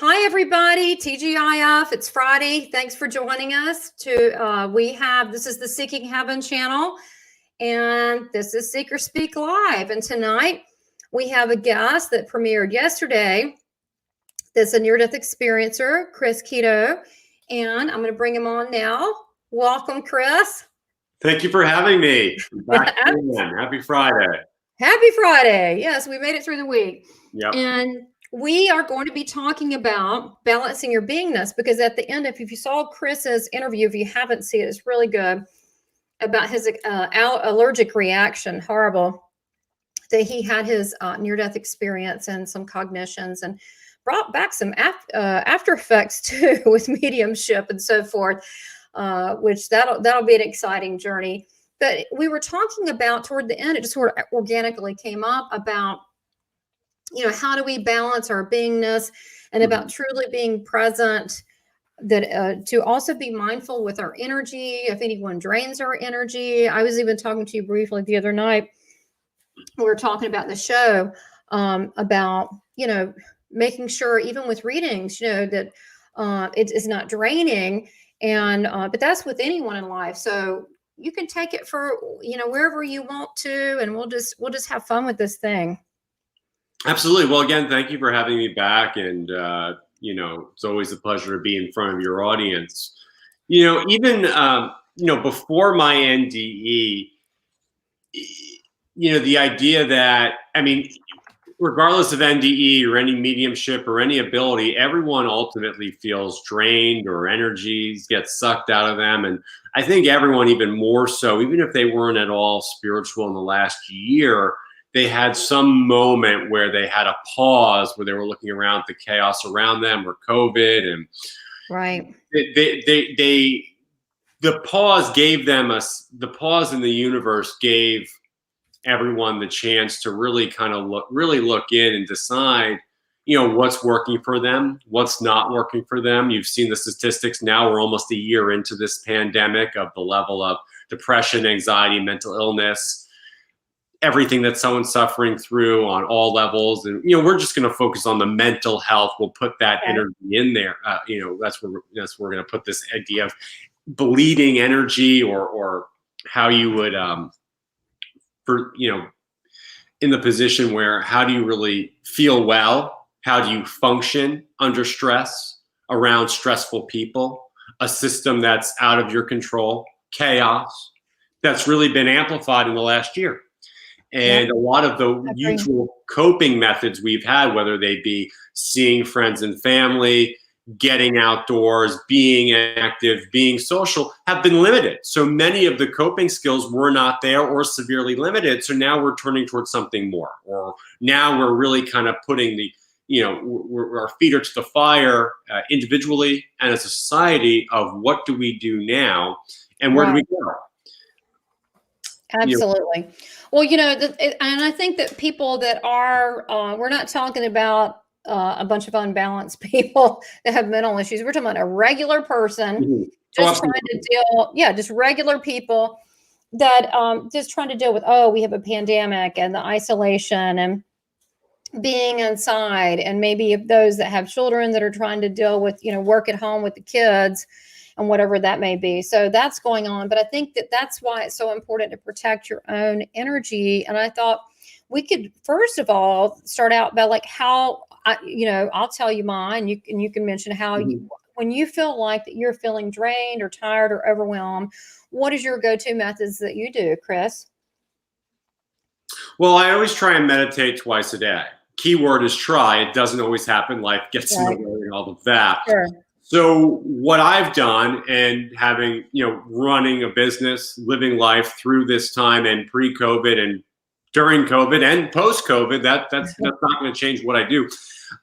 Hi, everybody. TGIF. It's Friday. Thanks for joining us. This is the Seeking Heaven channel, and this is Seeker Speak Live. And tonight we have a guest that premiered yesterday. That's a near-death experiencer, Chris Keto, and I'm going to bring him on now. Welcome, Chris. Thank you for having me. Back again. Happy Friday. Happy Friday. Yes, we made it through the week. Yep. And we are going to be talking about balancing your beingness, because at the end, if you saw Chris's interview, if you haven't seen it, it's really good, about his allergic reaction, horrible, that he had his near-death experience and some cognitions, and brought back some after effects too with mediumship and so forth, which that'll be an exciting journey. But we were talking about toward the end, it just sort of organically came up about, how do we balance our beingness, and about truly being present, that to also be mindful with our energy, if anyone drains our energy. I was even talking to you briefly the other night. We were talking about the show, about, making sure even with readings, that it is not draining. And, but that's with anyone in life. So you can take it for, wherever you want to, and we'll just have fun with this thing. Absolutely. Well, again, thank you for having me back. And, it's always a pleasure to be in front of your audience. Even, before my NDE, the idea that, regardless of NDE or any mediumship or any ability, everyone ultimately feels drained, or energies get sucked out of them. And I think everyone, even more so, even if they weren't at all spiritual in the last year, they had some moment where they had a pause, where they were looking around at the chaos around them, or COVID, and right. The pause in the universe gave everyone the chance to really kind of look in and decide, what's working for them, what's not working for them. You've seen the statistics now. We're almost a year into this pandemic, of the level of depression, anxiety, mental illness, everything that someone's suffering through on all levels. And, we're just going to focus on the mental health. We'll put that energy in there. That's where we're going to put this idea of bleeding energy, or how you would, in the position where, how do you really feel well? How do you function under stress, around stressful people, a system that's out of your control, chaos that's really been amplified in the last year? And a lot of the usual coping methods we've had, whether they be seeing friends and family, getting outdoors, being active, being social, have been limited. So many of the coping skills were not there, or severely limited. So now we're turning towards something more, or now we're really kind of putting our feet are to the fire, individually and as a society, of what do we do now, and where do we go? Absolutely. Well, and I think that people that are, we're not talking about a bunch of unbalanced people that have mental issues. We're talking about a regular person, just trying to deal, just regular people that just trying to deal with, we have a pandemic, and the isolation, and being inside, and maybe those that have children that are trying to deal with, work at home with the kids, and whatever that may be. So that's going on. But I think that that's why it's so important to protect your own energy. And I thought we could, first of all, start out by how, I'll tell you mine, you can mention how when you feel like that you're feeling drained or tired or overwhelmed, what is your go-to methods that you do, Chris? Well, I always try and meditate twice a day. Keyword is try. It doesn't always happen. Life gets in the way and all of that. Sure. So what I've done, and having, running a business, living life through this time, and pre-COVID and during COVID and post-COVID, that's not going to change what I do.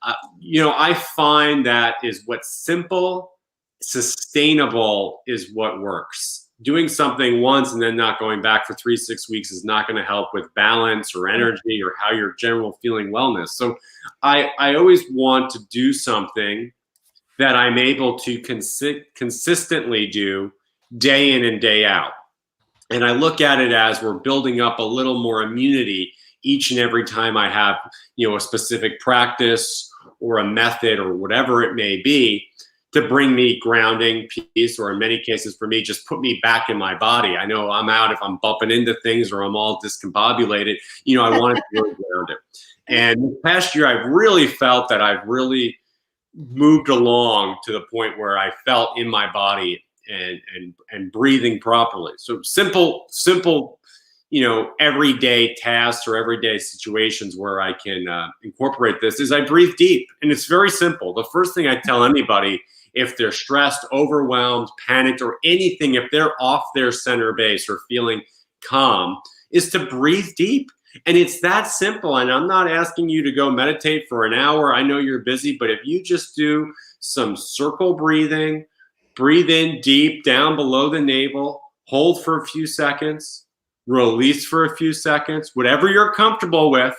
I find that is what's simple, sustainable is what works. Doing something once and then not going back for 3-6 weeks is not going to help with balance or energy or how your general feeling wellness. So I always want to do something that I'm able to consistently do day in and day out. And I look at it as we're building up a little more immunity each and every time I have, a specific practice or a method or whatever it may be to bring me grounding, peace, or in many cases for me, just put me back in my body. I know I'm out if I'm bumping into things or I'm all discombobulated. I want to feel grounded. And this past year, I've really felt that I've really moved along to the point where I felt in my body and breathing properly. So simple, everyday tasks or everyday situations where I can incorporate this is I breathe deep. And it's very simple. The first thing I tell anybody, if they're stressed, overwhelmed, panicked, or anything, if they're off their center base or feeling calm, is to breathe deep. And it's that simple. And I'm not asking you to go meditate for an hour. I know you're busy, but if you just do some circle breathing, breathe in deep down below the navel, hold for a few seconds, release for a few seconds, whatever you're comfortable with,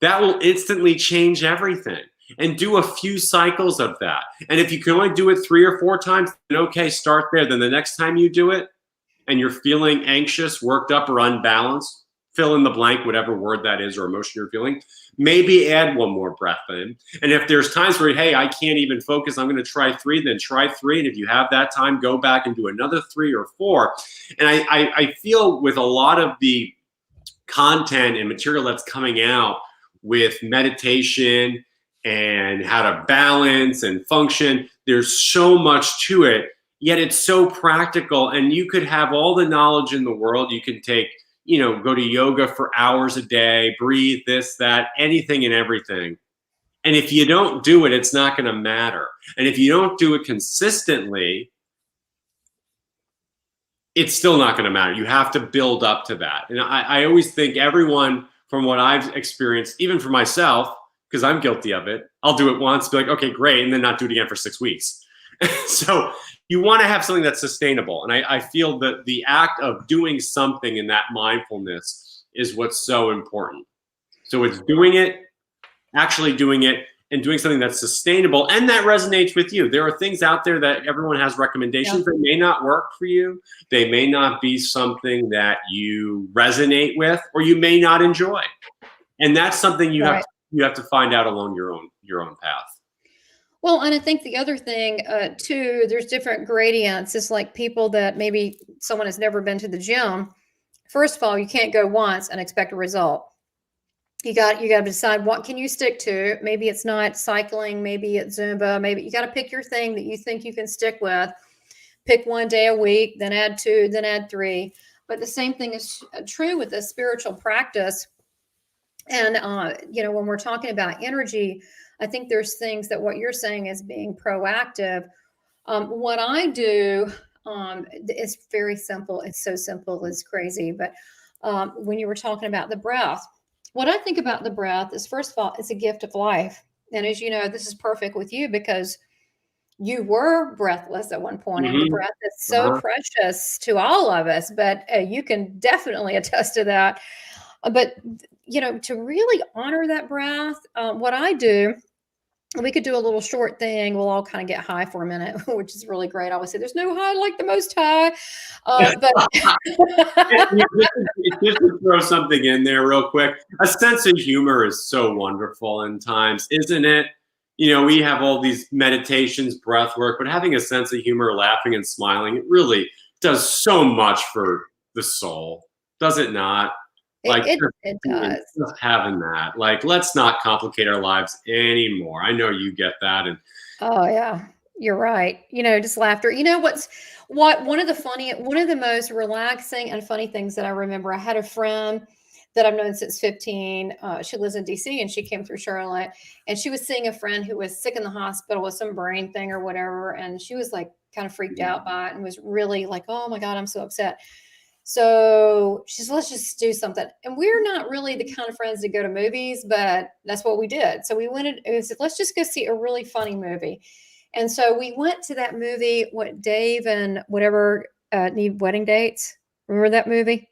that will instantly change everything. And do a few cycles of that. And if you can only do it 3 or 4 times, then okay, start there. Then the next time you do it and you're feeling anxious, worked up, or unbalanced, fill in the blank, whatever word that is or emotion you're feeling, maybe add 1 more breath in. And if there's times where, hey, I can't even focus, I'm going to try 3, then try 3. And if you have that time, go back and do another 3 or 4. And I feel with a lot of the content and material that's coming out with meditation and how to balance and function, there's so much to it, yet it's so practical. And you could have all the knowledge in the world. You can take, go to yoga for hours a day, breathe, this, that, anything and everything. And if you don't do it, it's not going to matter. And if you don't do it consistently, it's still not going to matter. You have to build up to that. And I always think everyone, from what I've experienced, even for myself, because I'm guilty of it, I'll do it once, be like, okay, great, and then not do it again for 6 weeks. So you want to have something that's sustainable. And I feel that the act of doing something in that mindfulness is what's so important. So it's doing it, actually doing it, and doing something that's sustainable and that resonates with you. There are things out there that everyone has recommendations that may not work for you. They may not be something that you resonate with, or you may not enjoy. And that's something you have to find out along your own path. Well, and I think the other thing too, there's different gradients. It's like people that maybe someone has never been to the gym. First of all, you can't go once and expect a result. You got to decide what can you stick to. Maybe it's not cycling, maybe it's Zumba, maybe you got to pick your thing that you think you can stick with. Pick 1 day a week, then add 2, then add 3. But the same thing is true with the spiritual practice. And when we're talking about energy, I think there's things that what you're saying is being proactive. What I do is very simple. It's so simple, it's crazy. But when you were talking about the breath, what I think about the breath is, first of all, it's a gift of life. And as you know, this is perfect with you because you were breathless at one point, and the breath is so precious to all of us. But you can definitely attest to that. But to really honor that breath, what I do, we could do a little short thing. We'll all kind of get high for a minute, which is really great. I always say there's no high like the most high. But just to throw something in there real quick, a sense of humor is so wonderful in times, isn't it? We have all these meditations, breath work, but having a sense of humor, laughing and smiling, it really does so much for the soul, does it not? Like it does. Just having that, let's not complicate our lives anymore. I know you get that. And oh yeah, you're right. Just laughter. One of the most relaxing and funny things that I remember, I had a friend that I've known since 15. She lives in DC and she came through Charlotte, and she was seeing a friend who was sick in the hospital with some brain thing or whatever. And she was like kind of freaked out by it and was really like, oh my God, I'm so upset. So she said, let's just do something. And we're not really the kind of friends that go to movies, but that's what we did. So we said, let's just go see a really funny movie. And so we went to that movie, Dave and whatever Need Wedding Dates. Remember that movie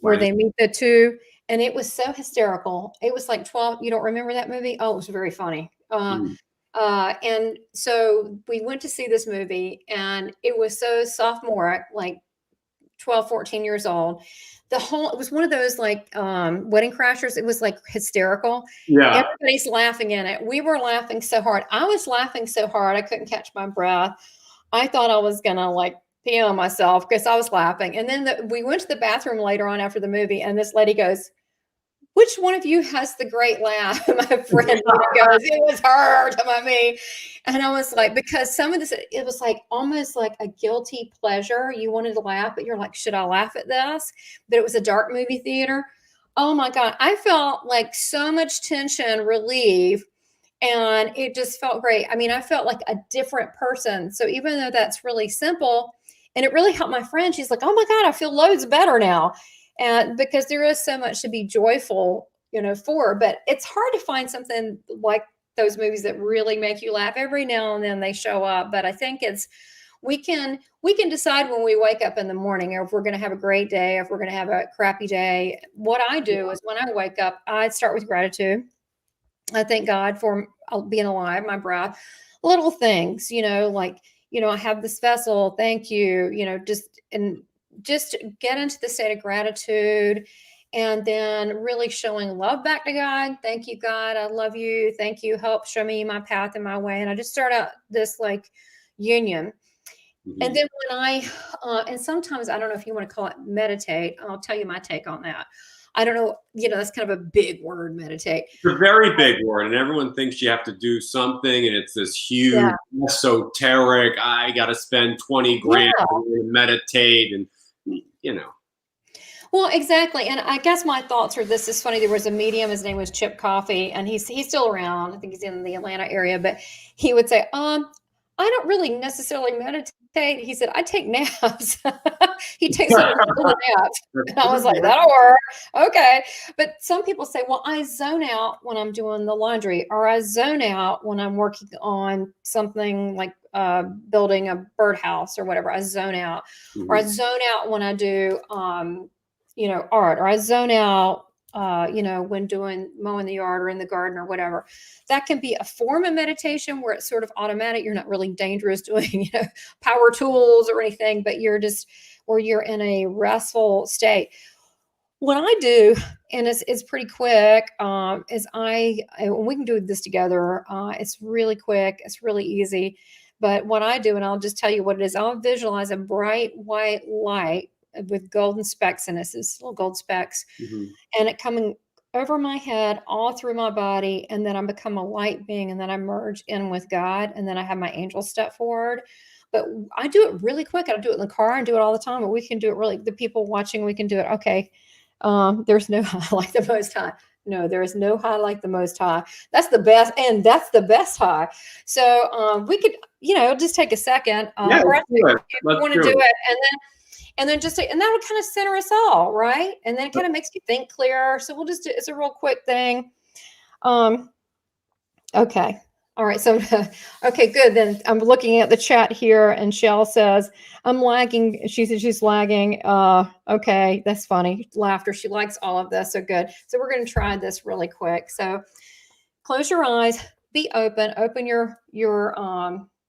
where they meet the two? And it was so hysterical. It was like 12. You don't remember that movie? Oh, it was very funny. And so we went to see this movie, and it was so sophomoric, like 12, 14 years old. It was one of those like Wedding Crashers. It was like hysterical. Yeah. Everybody's laughing in it. We were laughing so hard. I was laughing so hard I couldn't catch my breath. I thought I was gonna like pee on myself because I was laughing. And then we went to the bathroom later on after the movie, and this lady goes, "Which one of you has the great laugh?" And my friend goes, "It was her," to me. And I was like, because some of this, it was like almost like a guilty pleasure. You wanted to laugh, but you're like, should I laugh at this? But it was a dark movie theater. Oh my God. I felt like so much tension relief, and it just felt great. I mean, I felt like a different person. So even though that's really simple, and it really helped my friend, she's like, "Oh my God, I feel loads better now." And because there is so much to be joyful, for, but it's hard to find something like those movies that really make you laugh. Every now and then they show up, but I think we can decide when we wake up in the morning, or if we're going to have a great day, if we're going to have a crappy day. What I do is when I wake up, I start with gratitude. I thank God for being alive, my breath, little things, like, I have this vessel. Thank you, just get into the state of gratitude, and then really showing love back to God. Thank you, God. I love you. Thank you. Help show me my path and my way. And I just start out this like union. And then and sometimes I don't know if you want to call it meditate. I'll tell you my take on that. I don't know, that's kind of a big word, meditate. It's a very big word, and everyone thinks you have to do something, and it's this huge, Yeah. esoteric, I got to spend 20 grand to meditate, and, Well, exactly. And I guess my thoughts are this is funny. There was a medium, his name was Chip Coffey, and he's still around. I think he's in the Atlanta area, but he would say, I don't really necessarily meditate. He said, I take naps. He takes a little nap. And I was like, that'll work. Okay. But some people say, well, I zone out when I'm doing the laundry, or I zone out when I'm working on something like building a birdhouse or whatever. I zone out. Or I zone out when I do art, or I zone out, when doing mowing the yard or in the garden or whatever. That can be a form of meditation where it's sort of automatic. You're not really dangerous doing, power tools or anything, but you're in a restful state. What I do, and it's pretty quick, is we can do this together. It's really quick. It's really easy. But what I do, and I'll just tell you what it is, I'll visualize a bright white light with golden specks in it. It's little gold specks, and it coming over my head, all through my body, and then I become a light being, and then I merge in with God, and then I have my angels step forward. But I do it really quick. I do it in the car and do it all the time, but we can do it really, the people watching, we can do it. Okay. There's no high like the Most High. No, there is no high like the Most High. That's the best, and that's the best high. So we could, just take a second. Or if you want to do it, and then just and that would kind of center us all, right? And then it kind of makes you think clearer. So we'll just do, it's a real quick thing. Okay. All right. So, okay, good. Then I'm looking at the chat here, and Shell says, I'm lagging. She said she's lagging. Okay. That's funny. Laughter. She likes all of this. So good. So we're going to try this really quick. So close your eyes, be open your,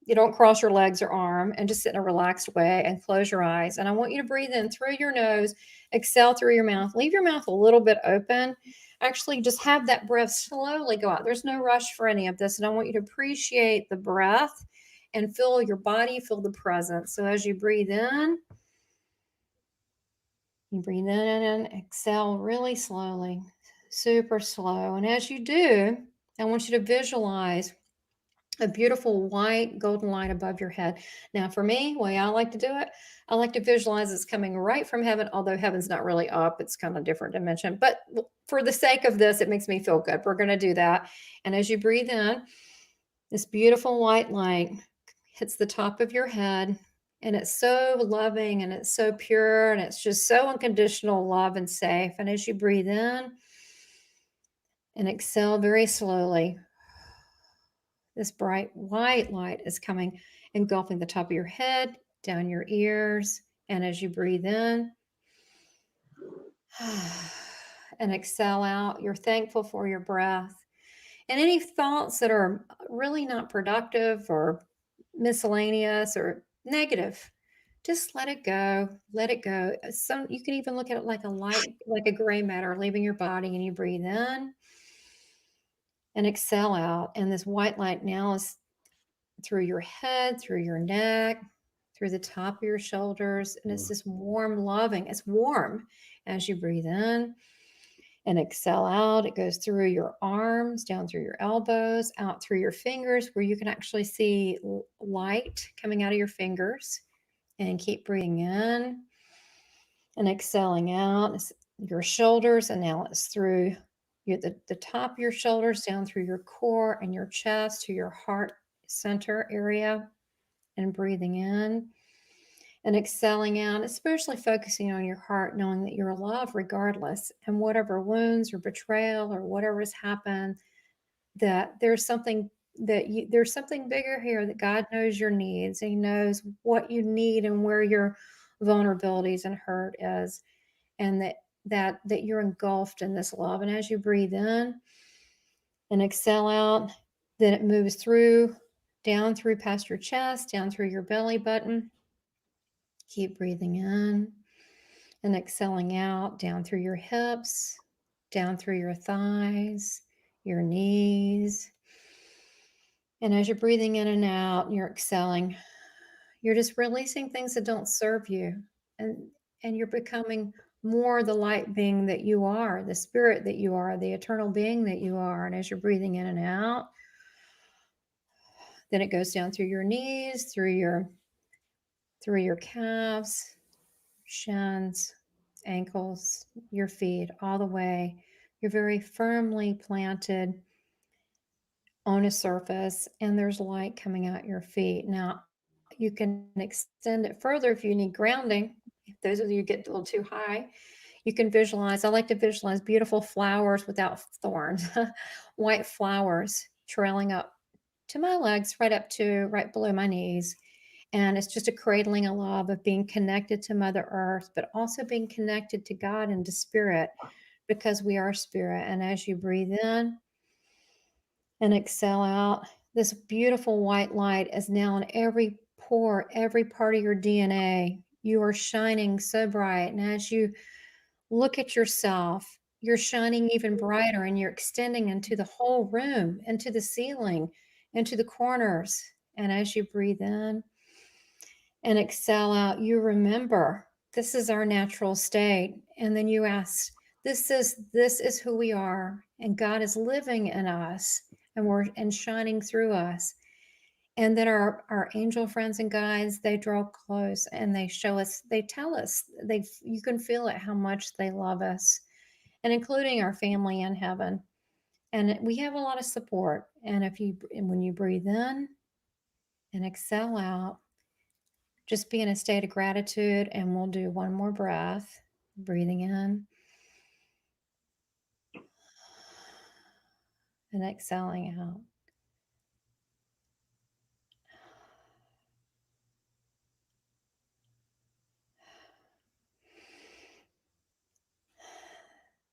you don't cross your legs or arm, and just sit in a relaxed way and close your eyes. And I want you to breathe in through your nose, exhale through your mouth, leave your mouth a little bit open. Actually, just have that breath slowly go out. There's no rush for any of this. And I want you to appreciate the breath and feel your body, feel the presence. So as you breathe in, you breathe in and exhale really slowly, super slow. And as you do, I want you to visualize a beautiful white golden light above your head. Now, for me, the way I like to do it, I like to visualize it's coming right from heaven, although heaven's not really up. It's kind of a different dimension. But for the sake of this, it makes me feel good. We're going to do that. And as you breathe in, this beautiful white light hits the top of your head. And it's so loving, and it's so pure, and it's just so unconditional love and safe. And as you breathe in and exhale very slowly, this bright white light is coming, engulfing the top of your head, down your ears. And as you breathe in and exhale out, you're thankful for your breath. And any thoughts that are really not productive or miscellaneous or negative, Just let it go. Let it go. Some you can even look at it like a light, like a gray matter leaving your body, and you breathe in and exhale out. And this white light now is through your head, through your neck, through the top of your shoulders. And it's this warm, loving, it's warm as you breathe in and exhale out. It goes through your arms, down through your elbows, out through your fingers, where you can actually see light coming out of your fingers. And keep breathing in and exhaling out. It's your shoulders, and now it's through the top of your shoulders, down through your core and your chest to your heart center area, and breathing in and exhaling out, especially focusing on your heart, knowing that you're loved regardless, and whatever wounds or betrayal or whatever has happened, that there's something there's something bigger here, that God knows your needs, and he knows what you need and where your vulnerabilities and hurt is, and that you're engulfed in this love. And as you breathe in and exhale out, then it moves through, down through past your chest, down through your belly button. Keep breathing in and exhaling out, down through your hips, down through your thighs, your knees. And as you're breathing in and out, and you're exhaling, you're just releasing things that don't serve you. And you're becoming more the light being that you are, the spirit that you are, the eternal being that you are. And as you're breathing in and out, then it goes down through your knees, through your calves, shins, ankles, your feet, all the way. You're very firmly planted on a surface, and there's light coming out your feet. Now, you can extend it further if you need grounding. If those of you get a little too high, you can visualize. I like to visualize beautiful flowers without thorns, white flowers trailing up to my legs, right below my knees. And it's just a cradling of love, of being connected to Mother Earth, but also being connected to God and to Spirit, because we are spirit. And as you breathe in and exhale out, this beautiful white light is now in every pore, every part of your DNA. You are shining so bright. And as you look at yourself, you're shining even brighter, and you're extending into the whole room, into the ceiling, into the corners. And as you breathe in and exhale out, you remember this is our natural state. And then you ask, this is who we are, and God is living in us, and shining through us. And then our angel friends and guides, they draw close, and they show us, they tell us, you can feel it, how much they love us, and including our family in heaven. And we have a lot of support. And when you breathe in and exhale out, just be in a state of gratitude. And we'll do one more breath, breathing in and exhaling out.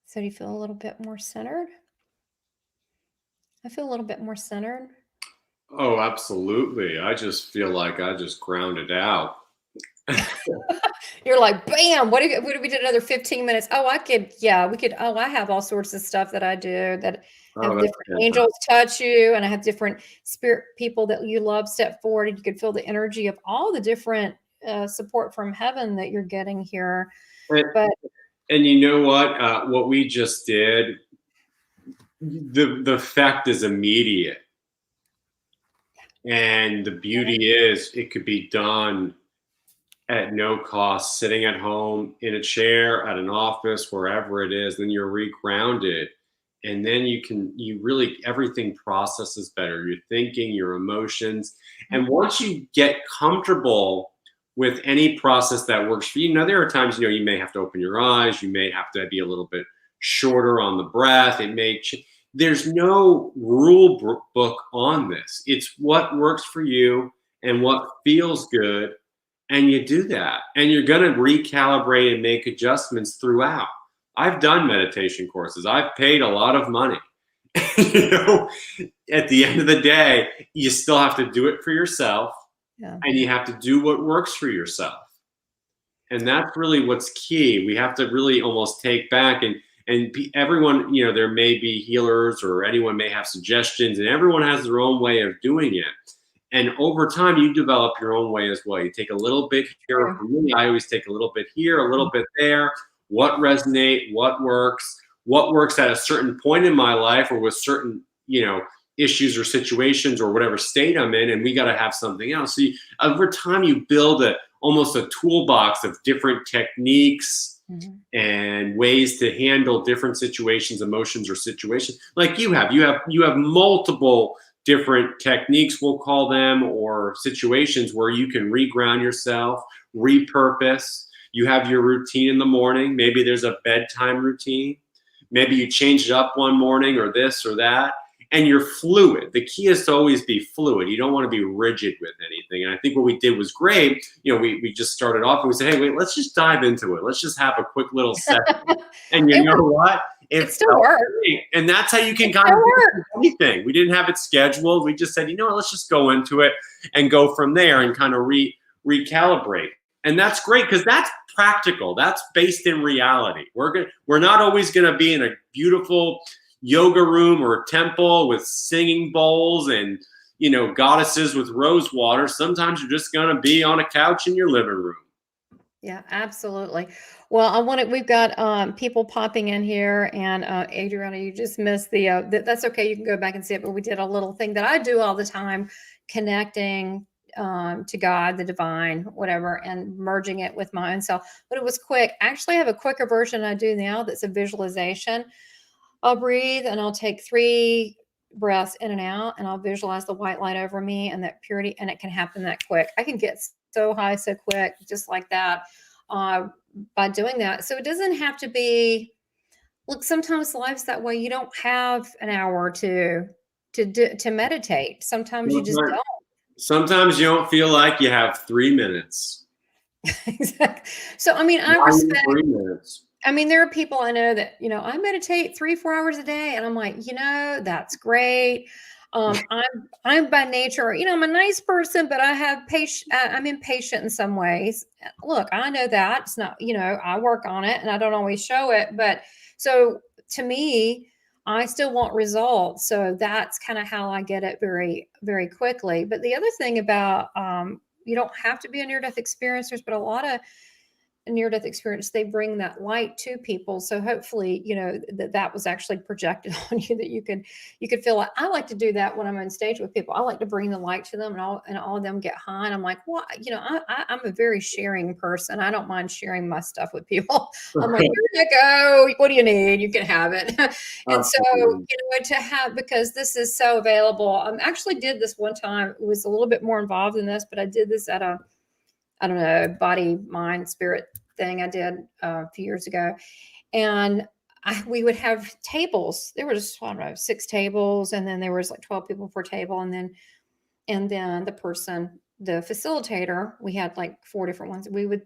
So do you feel a little bit more centered? I feel a little bit more centered. Oh, absolutely. I just feel like I just grounded out. You're like, bam, what if we did another 15 minutes? Oh, I have all sorts of stuff that I do, that have different angels touch you, and I have different spirit people that you love step forward, and you can feel the energy of all the different support from heaven that you're getting here. And you know what we just did, the effect is immediate. And the beauty is it could be done at no cost, sitting at home in a chair, at an office, wherever it is. Then you're regrounded. And then everything processes better. Your thinking, your emotions. And once you get comfortable with any process that works for you, there are times, you may have to open your eyes. You may have to be a little bit shorter on the breath. There's no rule book on this. It's what works for you and what feels good. And you do that. And you're going to recalibrate and make adjustments throughout. I've done meditation courses. I've paid a lot of money. At the end of the day, you still have to do it for yourself. Yeah. And you have to do what works for yourself. And that's really what's key. We have to really almost take back and everyone, you know, there may be healers or anyone may have suggestions, and everyone has their own way of doing it. And over time, you develop your own way as well. You take a little bit here. For me, I always take a little bit here, a little bit there. What resonate? What works? What works at a certain point in my life or with certain, you know, issues or situations or whatever state I'm in, and we got to have something else. So over time, you build almost a toolbox of different techniques and ways to handle different situations, emotions, or situations. Like you have multiple different techniques, we'll call them, or situations where you can reground yourself, repurpose. You have your routine in the morning. Maybe there's a bedtime routine. Maybe you change it up one morning or this or that. And you're fluid. The key is to always be fluid. You don't want to be rigid with anything. And I think what we did was great. You know, we just started off and we said, hey, wait, let's just dive into it. Let's just have a quick little session. And you know what? It still worked. And that's how you can kind of do anything. We didn't have it scheduled. We just said, you know what, let's just go into it and go from there and kind of recalibrate. And that's great because that's practical. That's based in reality. We're not always going to be in a beautiful yoga room or temple with singing bowls and, you know, goddesses with rose water. Sometimes you're just going to be on a couch in your living room. Yeah, absolutely. Well, we've got people popping in here, and Adriana, you just missed that's okay. You can go back and see it, but we did a little thing that I do all the time, connecting to God, the divine, whatever, and merging it with my own self. But it was quick. Actually, I have a quicker version I do now that's a visualization. I'll breathe and I'll take 3 breaths in and out, and I'll visualize the white light over me and that purity, and it can happen that quick. I can get so high so quick, just like that, by doing that. So it doesn't have to be, look, sometimes life's that way. You don't have an hour to meditate. Sometimes you just don't. Sometimes you don't feel like you have 3 minutes. Exactly. So, I mean, I respect 3 minutes. I mean, there are people I know that, you know, I meditate 3-4 hours a day, and I'm like, you know, that's great. I'm by nature, you know, I'm a nice person, but I have I'm impatient in some ways. Look, I know that it's not, you know, I work on it and I don't always show it. But so to me, I still want results. So that's kind of how I get it very, very quickly. But the other thing about, you don't have to be a near-death experiencers, but a lot of near-death experience, they bring that light to people. So hopefully, you know, that was actually projected on you, that you could feel it. I like to do that when I'm on stage with people. I like to bring the light to them, and all of them get high. And I'm like, what? You know, I'm a very sharing person. I don't mind sharing my stuff with people. I'm like, here you go. What do you need? You can have it. And so, you know, because this is so available. I actually did this one time. It was a little bit more involved in this, but I did this at I don't know, body, mind, spirit thing I did a few years ago. And we would have tables. There was, I don't know, 6 tables. And then there was like 12 people per table. And then the facilitator, we had like 4 different ones. We would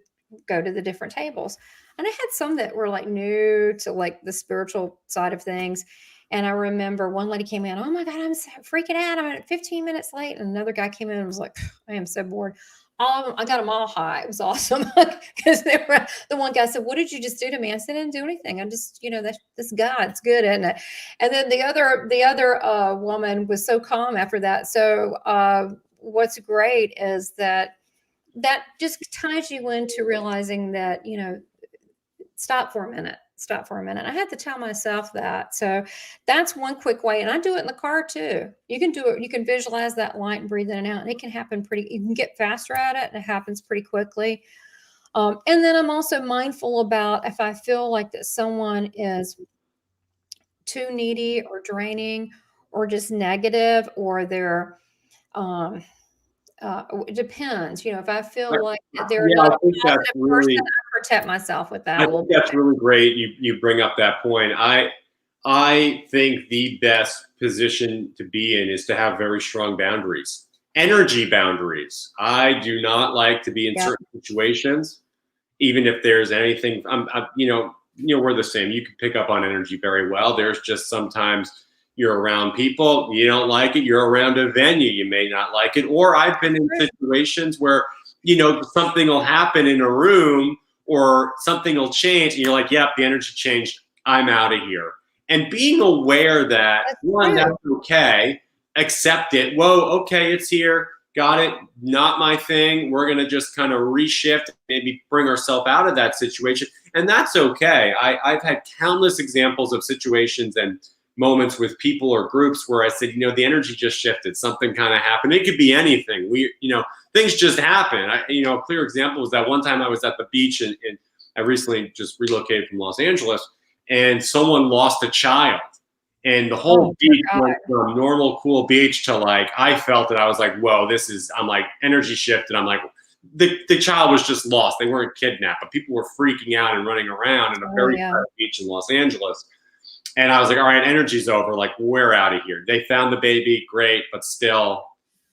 go to the different tables. And I had some that were like new to like the spiritual side of things. And I remember one lady came in, oh my God, I'm freaking out. I'm 15 minutes late. And another guy came in and was like, I am so bored. All of them, I got them all high. It was awesome because the one guy said, what did you just do to me? I said, I didn't do anything. I just, you know, this God's good, isn't it? And then the other woman was so calm after that. So what's great is that just ties you into realizing that, you know, stop for a minute. I had to tell myself that. So that's one quick way. And I do it in the car too. You can do it. You can visualize that light and breathe in and out, and it can happen you can get faster at it, and it happens pretty quickly. And then I'm also mindful about if I feel like that someone is too needy or draining or just negative, or they're, it depends, you know, if I feel like they're not a positive person, I protect myself with that. I think that's really great. You bring up that point. I think the best position to be in is to have very strong boundaries, energy boundaries. I do not like to be in certain situations, even if there's anything. You know, we're the same. You can pick up on energy very well. There's just sometimes you're around people, you don't like it. You're around a venue, you may not like it. Or I've been in situations where, you know, something will happen in a room or something will change, and you're like, yep, the energy changed, I'm out of here. And being aware that, That's one, true. that's okay, accept it. Whoa, okay, it's here, got it, not my thing. We're going to just kind of reshift, maybe bring ourselves out of that situation. And that's okay. I've had countless examples of situations and moments with people or groups where I said, the energy just shifted. Something kind of happened. It could be anything. Things just happen. A clear example was that one time I was at the beach, and I recently just relocated from Los Angeles, and someone lost a child. And the whole beach went from normal, cool beach to I felt that I was like, whoa, I'm like, energy shifted. I'm like, the child was just lost. They weren't kidnapped, but people were freaking out and running around in a very crowded beach in Los Angeles. And I was like, all right, energy's over. Like, we're out of here. They found the baby, great, but still,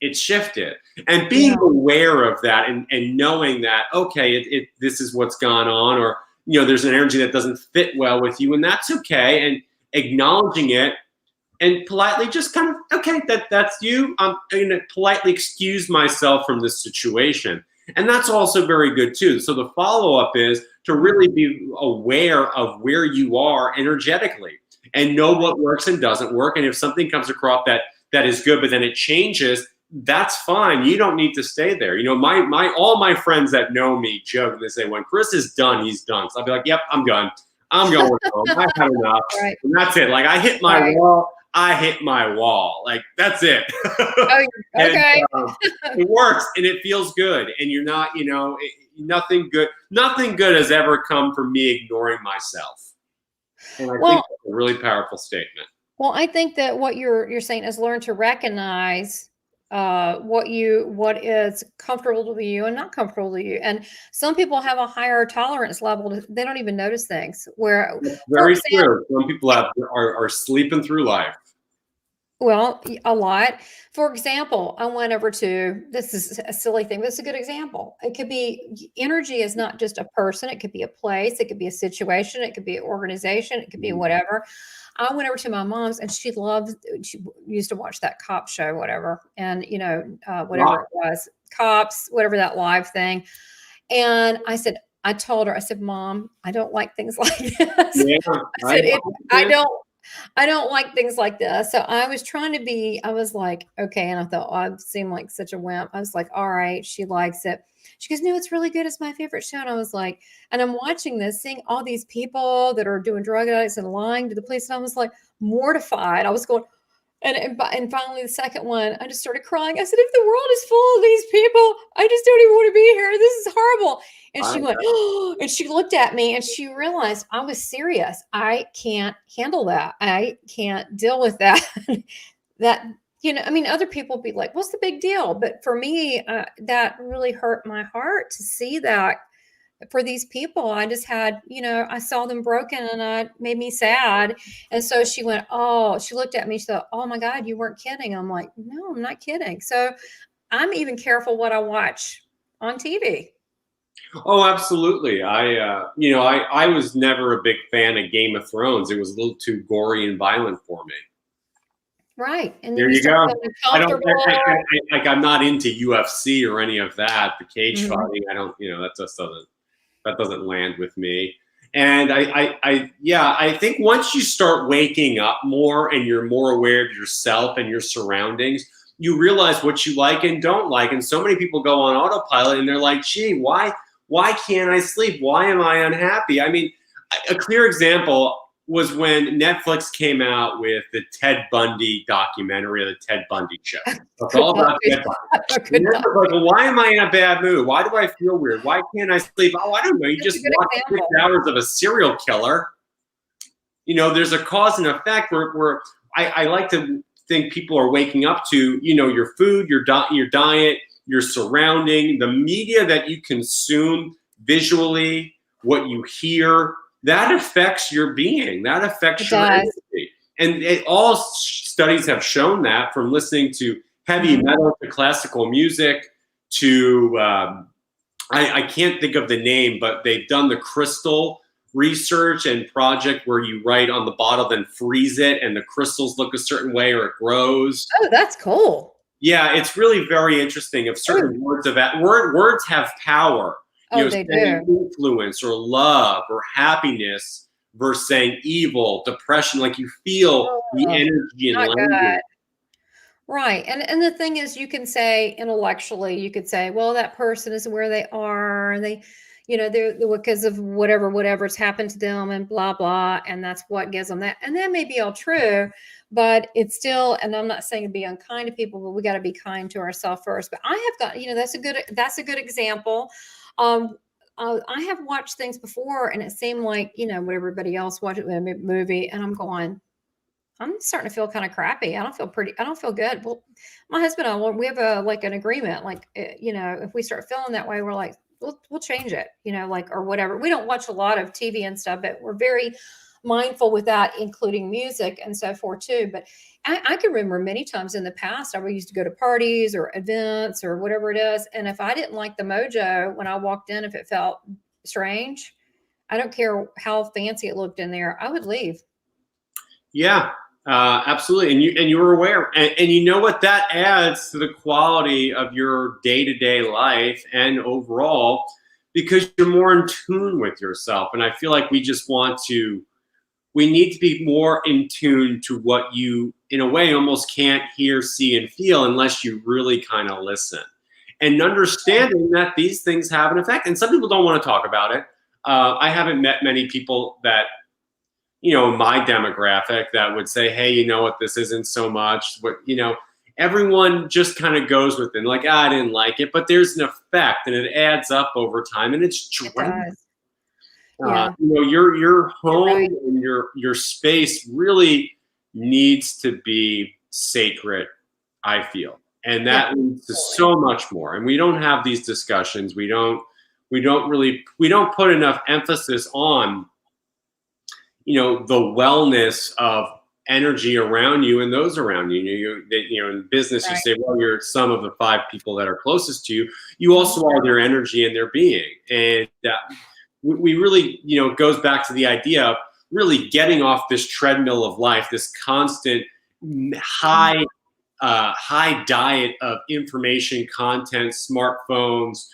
it shifted. And being aware of that and knowing that, okay, this is what's gone on, or, there's an energy that doesn't fit well with you, and that's okay. And acknowledging it and politely just kind of, okay, that's you. I'm going to politely excuse myself from this situation. And that's also very good too. So the follow-up is to really be aware of where you are energetically and know what works and doesn't work. And if something comes across that is good, but then it changes, that's fine. You don't need to stay there. All my friends that know me joke and they say, when Chris is done, he's done. So I'll be like, yep, I'm done. I'm going home. I've had enough. Right. And that's it. Like, I hit my wall. I hit my wall. Like, that's it. Oh, okay. And, it works and it feels good. And you're not, nothing good has ever come from me ignoring myself. And I think that's a really powerful statement. Well, I think that what you're saying is learn to recognize what is comfortable to you and not comfortable to you. And some people have a higher tolerance level. They don't even notice things. Where very true. Some people are sleeping through life. Well, a lot. For example, I went over to, this is a silly thing, but it's a good example. It could be, energy is not just a person. It could be a place. It could be a situation. It could be an organization. It could be whatever. I went over to my mom's, and she used to watch that cop show, whatever. And, whatever it was, Cops, whatever, that live thing. And I told her, Mom, I don't like things like this. Yeah, I don't like things like this. So I was trying to be, I was like, okay. And I thought, I seem like such a wimp. I was like, all right, she likes it. She goes, no, it's really good. It's my favorite show. And I was like, and I'm watching this, seeing all these people that are doing drug addicts and lying to the police. And I was like mortified. I was going, and finally the second one, I just started crying. I said, if the world is full of these people, I just don't even want to be here. This is horrible. And she went, oh, and she looked at me and she realized I was serious. I can't handle that. I can't deal with that. Other people be like, what's the big deal? But for me, that really hurt my heart to see that for these people. I just had, I saw them broken, and it made me sad. And so she went, she looked at me, she thought, oh my God, you weren't kidding. I'm like, no, I'm not kidding. So I'm even careful what I watch on TV. Oh, absolutely. I was never a big fan of Game of Thrones. It was a little too gory and violent for me. Right. And there you go. I'm not into UFC or any of that. The cage fighting, I don't, that doesn't land with me. And I think once you start waking up more and you're more aware of yourself and your surroundings, you realize what you like and don't like. And so many people go on autopilot and they're like, gee, why can't I sleep? Why am I unhappy? I mean, a clear example was when Netflix came out with the Ted Bundy documentary, or the Ted Bundy show. It's all about Ted Bundy. And like, well, why am I in a bad mood? Why do I feel weird? Why can't I sleep? Oh, I don't know. You just watch 6 hours of a serial killer. There's a cause and effect where I like to think people are waking up to, your food, your diet, your surrounding, the media that you consume visually, what you hear, that affects your being. That affects your energy. And all studies have shown that, from listening to heavy metal to classical music to, I can't think of the name, but they've done the crystal research and project where you write on the bottle, then freeze it, and the crystals look a certain way or it grows. Oh, that's cool. Yeah, it's really very interesting. If certain words have power. Oh, they saying do. influence or love or happiness versus saying evil, depression. Like you feel the Oh, energy and not good. language. Right. And the thing is, you can say intellectually, you could say, well, that person is where they are, and they, they're because of whatever's happened to them, and blah blah, and that's what gives them that. And that may be all true, but it's still. And I'm not saying to be unkind to people, but we got to be kind to ourselves first. But I have got, that's a good example. Um, I have watched things before, and it seemed like what everybody else watched a movie, and I'm going, I'm starting to feel kind of crappy. I don't feel good. Well, my husband and I, we have an agreement. Like, if we start feeling that way, we're like, we'll change it, like, or whatever. We don't watch a lot of TV and stuff, but we're very mindful with that, including music and so forth too. But I can remember many times in the past, I used to go to parties or events or whatever it is. And if I didn't like the mojo when I walked in, if it felt strange, I don't care how fancy it looked in there, I would leave. Yeah, absolutely. And you were aware, and you know what that adds to the quality of your day-to-day life and overall, because you're more in tune with yourself. And I feel like we need to be more in tune to what you, in a way, almost can't hear, see, and feel unless you really kind of listen. And understanding that these things have an effect. And some people don't want to talk about it. I haven't met many people that, my demographic that would say, hey, you know what, this isn't so much. But, everyone just kind of goes with it. Like, I didn't like it, but there's an effect and it adds up over time and it's draining. It does. Yeah. Your home right. and your space really needs to be sacred, I feel. And that leads to so much more. And we don't have these discussions. We don't put enough emphasis on, the wellness of energy around you and those around you. In business, you say, well, you're some of the 5 people that are closest to you. You also are their energy and their being. And we really, goes back to the idea of really getting off this treadmill of life, this constant high diet of information, content, smartphones,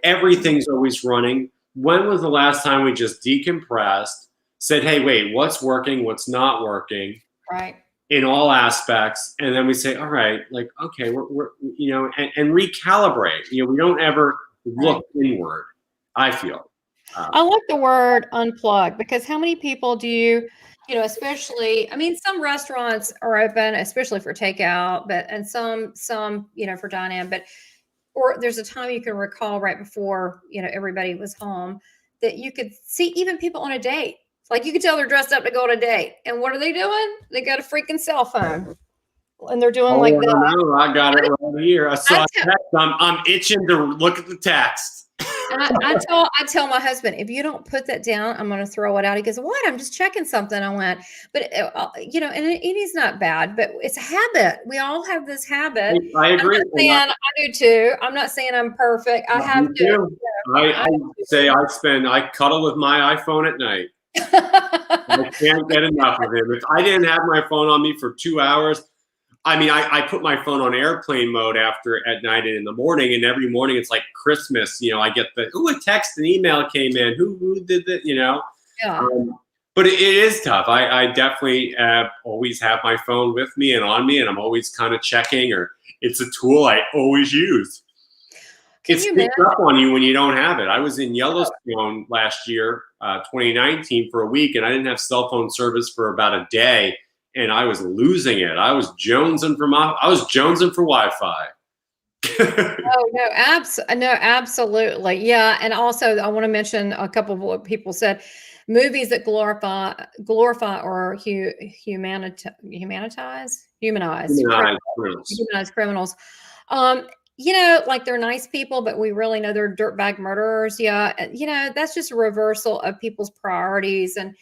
everything's always running. When was the last time we just decompressed, said, hey, wait, what's working, what's not working? Right. In all aspects. And then we say, all right, like, okay, we're and recalibrate. We don't ever look inward, I feel. I like the word unplug, because how many people do you, especially, some restaurants are open, especially for takeout, and some, for dine-in, or there's a time you can recall right before, everybody was home, that you could see even people on a date. Like, you could tell they're dressed up to go on a date. And what are they doing? They got a freaking cell phone. And they're doing like that. I got it right here. I saw a text. I'm itching to look at the text. And I tell my husband, if you don't put that down, I'm going to throw it out. He goes, what? I'm just checking something. I went, but and it is not bad, but it's a habit. We all have this habit. I agree. I do too. I'm not saying I'm perfect. I have to. I cuddle with my iPhone at night. I can't get enough of him. If I didn't have my phone on me for 2 hours, I put my phone on airplane mode at night and in the morning, and every morning it's like Christmas. I get a text, an email came in. Who did that? Yeah. But it is tough. I definitely always have my phone with me and on me, and I'm always kind of checking, or it's a tool I always use. It sneaks up on you when you don't have it. I was in Yellowstone last year, 2019, for a week, and I didn't have cell phone service for about a day, and I was losing it. I was jonesing for Wi-Fi. No, absolutely. Yeah. And also I want to mention a couple of what people said. Movies that glorify or humanize criminals. Like they're nice people, but we really know they're dirtbag murderers. Yeah. That's just a reversal of people's priorities. And,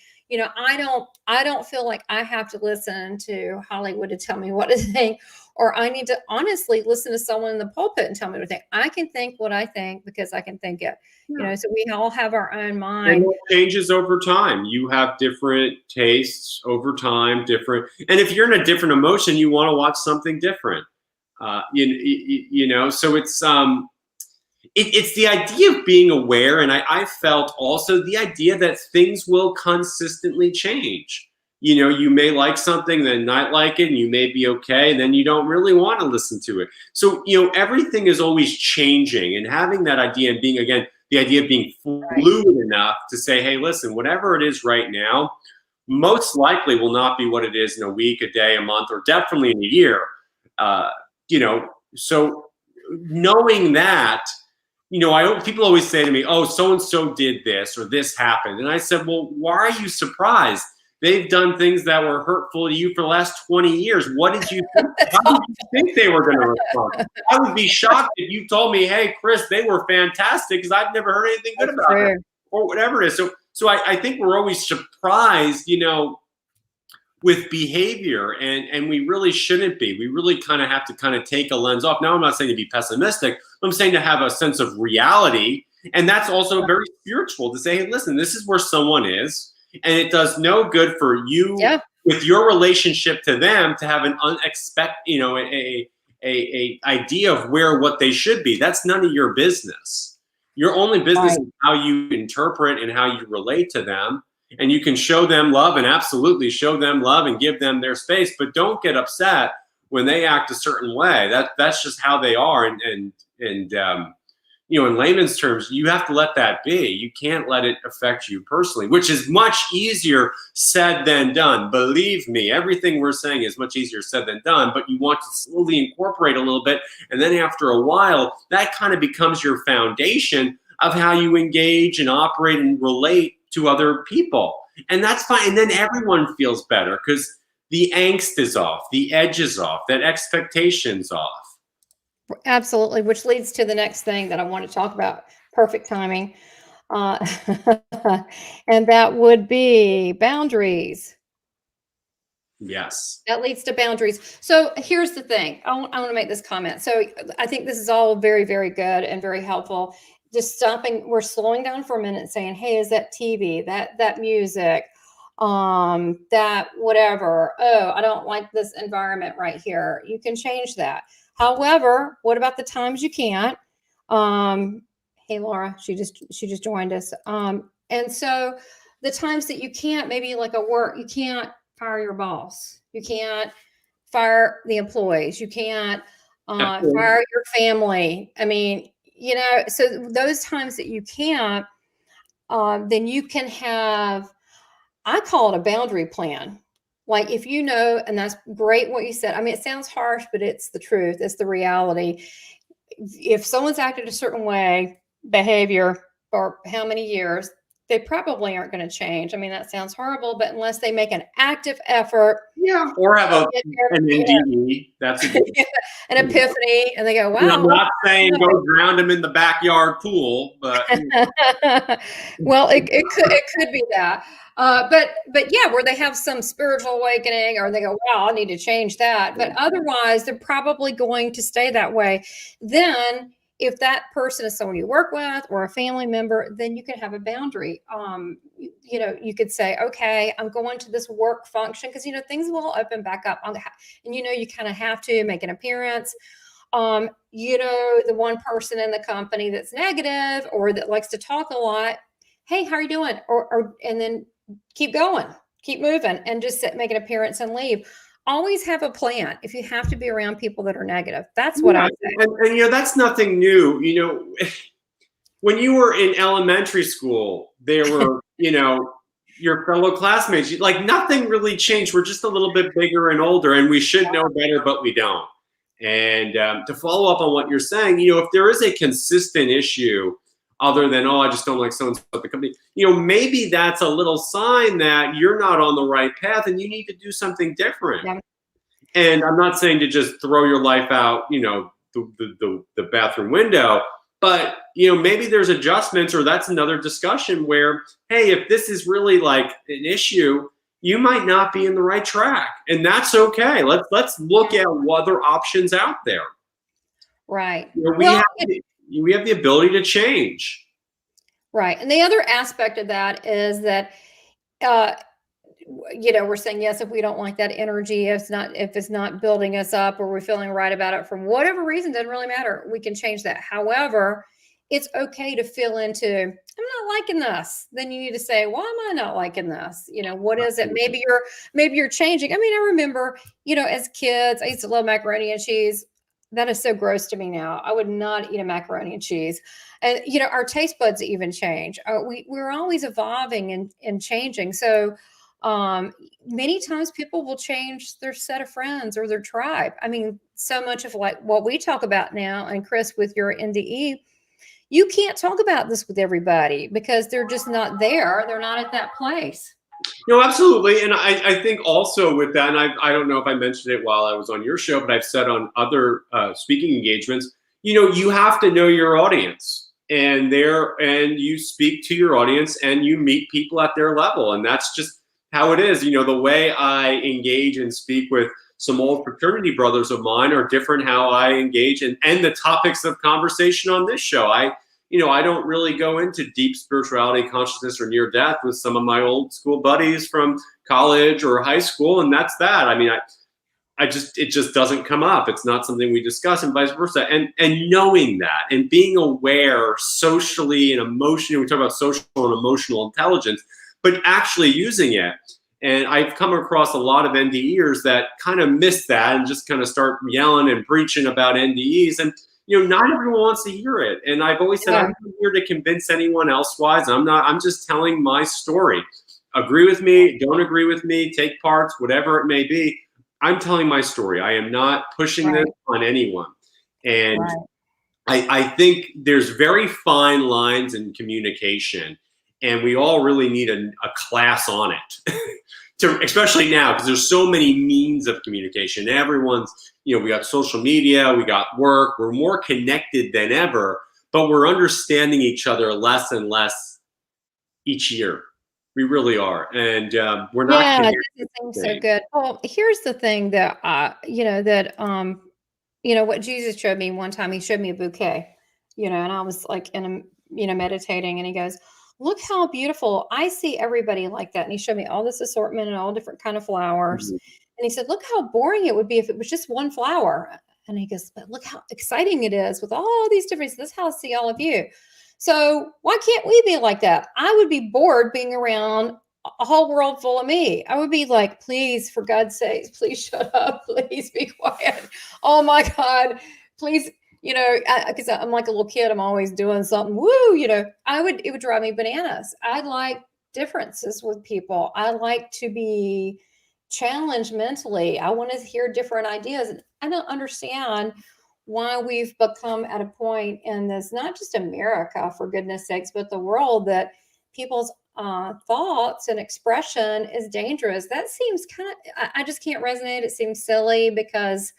I don't feel like I have to listen to Hollywood to tell me what to think, or I need to honestly listen to someone in the pulpit and tell me what to think. I can think what I think because I can think it, so we all have our own mind. And it changes over time. You have different tastes over time, and if you're in a different emotion, you want to watch something different. So it's the idea of being aware. And I felt also the idea that things will consistently change. You know, you may like something, then not like it, and you may be okay, and then you don't really want to listen to it. So, you know, everything is always changing, and having that idea and being, again, the idea of being fluid enough to say, hey, listen, whatever it is right now, most likely will not be what it is in a week, a day, a month, or definitely in a year. You know, so knowing that, you know, people always say to me, oh, so-and-so did this or this happened. And I said, well, why are you surprised? They've done things that were hurtful to you for the last 20 years. What did you think? How did you think they were going to respond? I would be shocked if you told me, hey, Chris, they were fantastic, because I've never heard anything good about them, or whatever it is. So I think we're always surprised, you know, with behavior, and we really shouldn't be. We really kind of have to kind of take a lens off. Now, I'm not saying to be pessimistic. I'm saying to have a sense of reality. And that's also very spiritual, to say, hey, listen, this is where someone is, and it does no good for you with your relationship to them to have an unexpected, you know, a idea of what they should be. That's none of your business. Your only business is how you interpret and how you relate to them. And you can show them love, and absolutely show them love and give them their space, but don't get upset when they act a certain way. That's just how they are. And you know, in layman's terms, you have to let that be. You can't let it affect you personally, which is much easier said than done. Believe me, everything we're saying is much easier said than done, but you want to slowly incorporate a little bit. And then after a while, that kind of becomes your foundation of how you engage and operate and relate to other people. And that's fine. And then everyone feels better because the angst is off, the edge is off, that expectation's off. Absolutely, which leads to the next thing that I want to talk about. Perfect timing. Uh, and that would be boundaries. Yes. That leads to boundaries. So here's the thing. I want to make this comment. So I think this is all very, very good and very helpful. Just stopping, we're slowing down for a minute and saying, hey, is that TV, that music, that whatever, oh, I don't like this environment right here. You can change that. However, what about the times you can't? Hey, Laura, she just joined us. And so the times that you can't, maybe like a work, you can't fire your boss. You can't fire the employees. You can't fire your family. I mean, you know, so those times that you can't, then you can have, I call it a boundary plan. Like if you know, and that's great what you said. I mean, it sounds harsh, but it's the truth. It's the reality. If someone's acted a certain way, behavior, for how many years, they probably aren't going to change. I mean, that sounds horrible, but unless they make an active effort. Yeah. Or have an NDE. That's a good an epiphany. And they go, wow. You know, I'm not saying go drown them in the backyard pool, but. Well, it could be that. But yeah, where they have some spiritual awakening, or they go, wow, I need to change that. But otherwise, they're probably going to stay that way. Then if that person is someone you work with or a family member, then you can have a boundary. You know, you could say, okay, I'm going to this work function, because, you know, things will open back up. And, you know, you kind of have to make an appearance. You know, the one person in the company that's negative or that likes to talk a lot, hey, how are you doing? And then keep going, keep moving, and just make an appearance and leave. Always have a plan if you have to be around people that are negative. That's what I say. And, you know, that's nothing new. You know, when you were in elementary school, there were, you know, your fellow classmates, like nothing really changed. We're just a little bit bigger and older, and we should know better, but we don't. And to follow up on what you're saying, you know, if there is a consistent issue other than, oh, I just don't like so-and-so at the company, you know, maybe that's a little sign that you're not on the right path and you need to do something different. Yeah. And I'm not saying to just throw your life out, you know, the bathroom window, but, you know, maybe there's adjustments, or that's another discussion where, hey, if this is really like an issue, you might not be in the right track, and that's okay. Let's look at what other options out there. Right. You know, we have the ability to change. Right. And the other aspect of that is that, you know, we're saying, yes, if we don't like that energy, if it's not building us up, or we're feeling right about it from whatever reason, doesn't really matter. We can change that. However, it's okay to feel into, I'm not liking this. Then you need to say, why am I not liking this? What is it? Maybe you're changing. I mean, I remember, as kids, I used to love macaroni and cheese. That is so gross to me now. I would not eat a macaroni and cheese. And, our taste buds even change. We're always evolving and changing. So many times people will change their set of friends or their tribe. I mean, so much of like what we talk about now, and Chris, with your NDE, you can't talk about this with everybody because they're just not there. They're not at that place. No, absolutely. And I think also with that, and I don't know if I mentioned it while I was on your show, but I've said on other speaking engagements, you have to know your audience, and you speak to your audience and you meet people at their level. And that's just how it is. The way I engage and speak with some old fraternity brothers of mine are different how I engage and the topics of conversation on this show. I don't really go into deep spirituality, consciousness, or near death with some of my old school buddies from college or high school. And that's that. I mean, it just doesn't come up. It's not something we discuss, and vice versa. And knowing that and being aware socially and emotionally, we talk about social and emotional intelligence, but actually using it. And I've come across a lot of NDEers that kind of miss that and just kind of start yelling and preaching about NDEs. And, not everyone wants to hear it. And I've always said, I'm not here to convince anyone elsewise. I'm just telling my story. Agree with me, don't agree with me, take parts, whatever it may be. I'm telling my story. I am not pushing this on anyone. And I think there's very fine lines in communication. And we all really need a class on it, especially now, because there's so many means of communication. Everyone's, we got social media, we got work, we're more connected than ever, but we're understanding each other less and less each year. We really are. And we're not. Yeah, this is so good. Well, here's the thing that, what Jesus showed me one time, he showed me a bouquet, and I was like meditating, and he goes, look how beautiful. I see everybody like that. And he showed me all this assortment and all different kind of flowers. Mm-hmm. And he said, look how boring it would be if it was just one flower. And he goes, but look how exciting it is with all these different, this is how I see all of you. So why can't we be like that? I would be bored being around a whole world full of me. I would be like, please, for God's sake, please shut up. Please be quiet. Oh my God, please. Because I'm like a little kid, I'm always doing something. Woo, it would drive me bananas. I like differences with people. I like to be challenged mentally. I want to hear different ideas. And I don't understand why we've become at a point in this, not just America, for goodness sakes, but the world, that people's thoughts and expression is dangerous. That seems I just can't resonate. It seems silly, because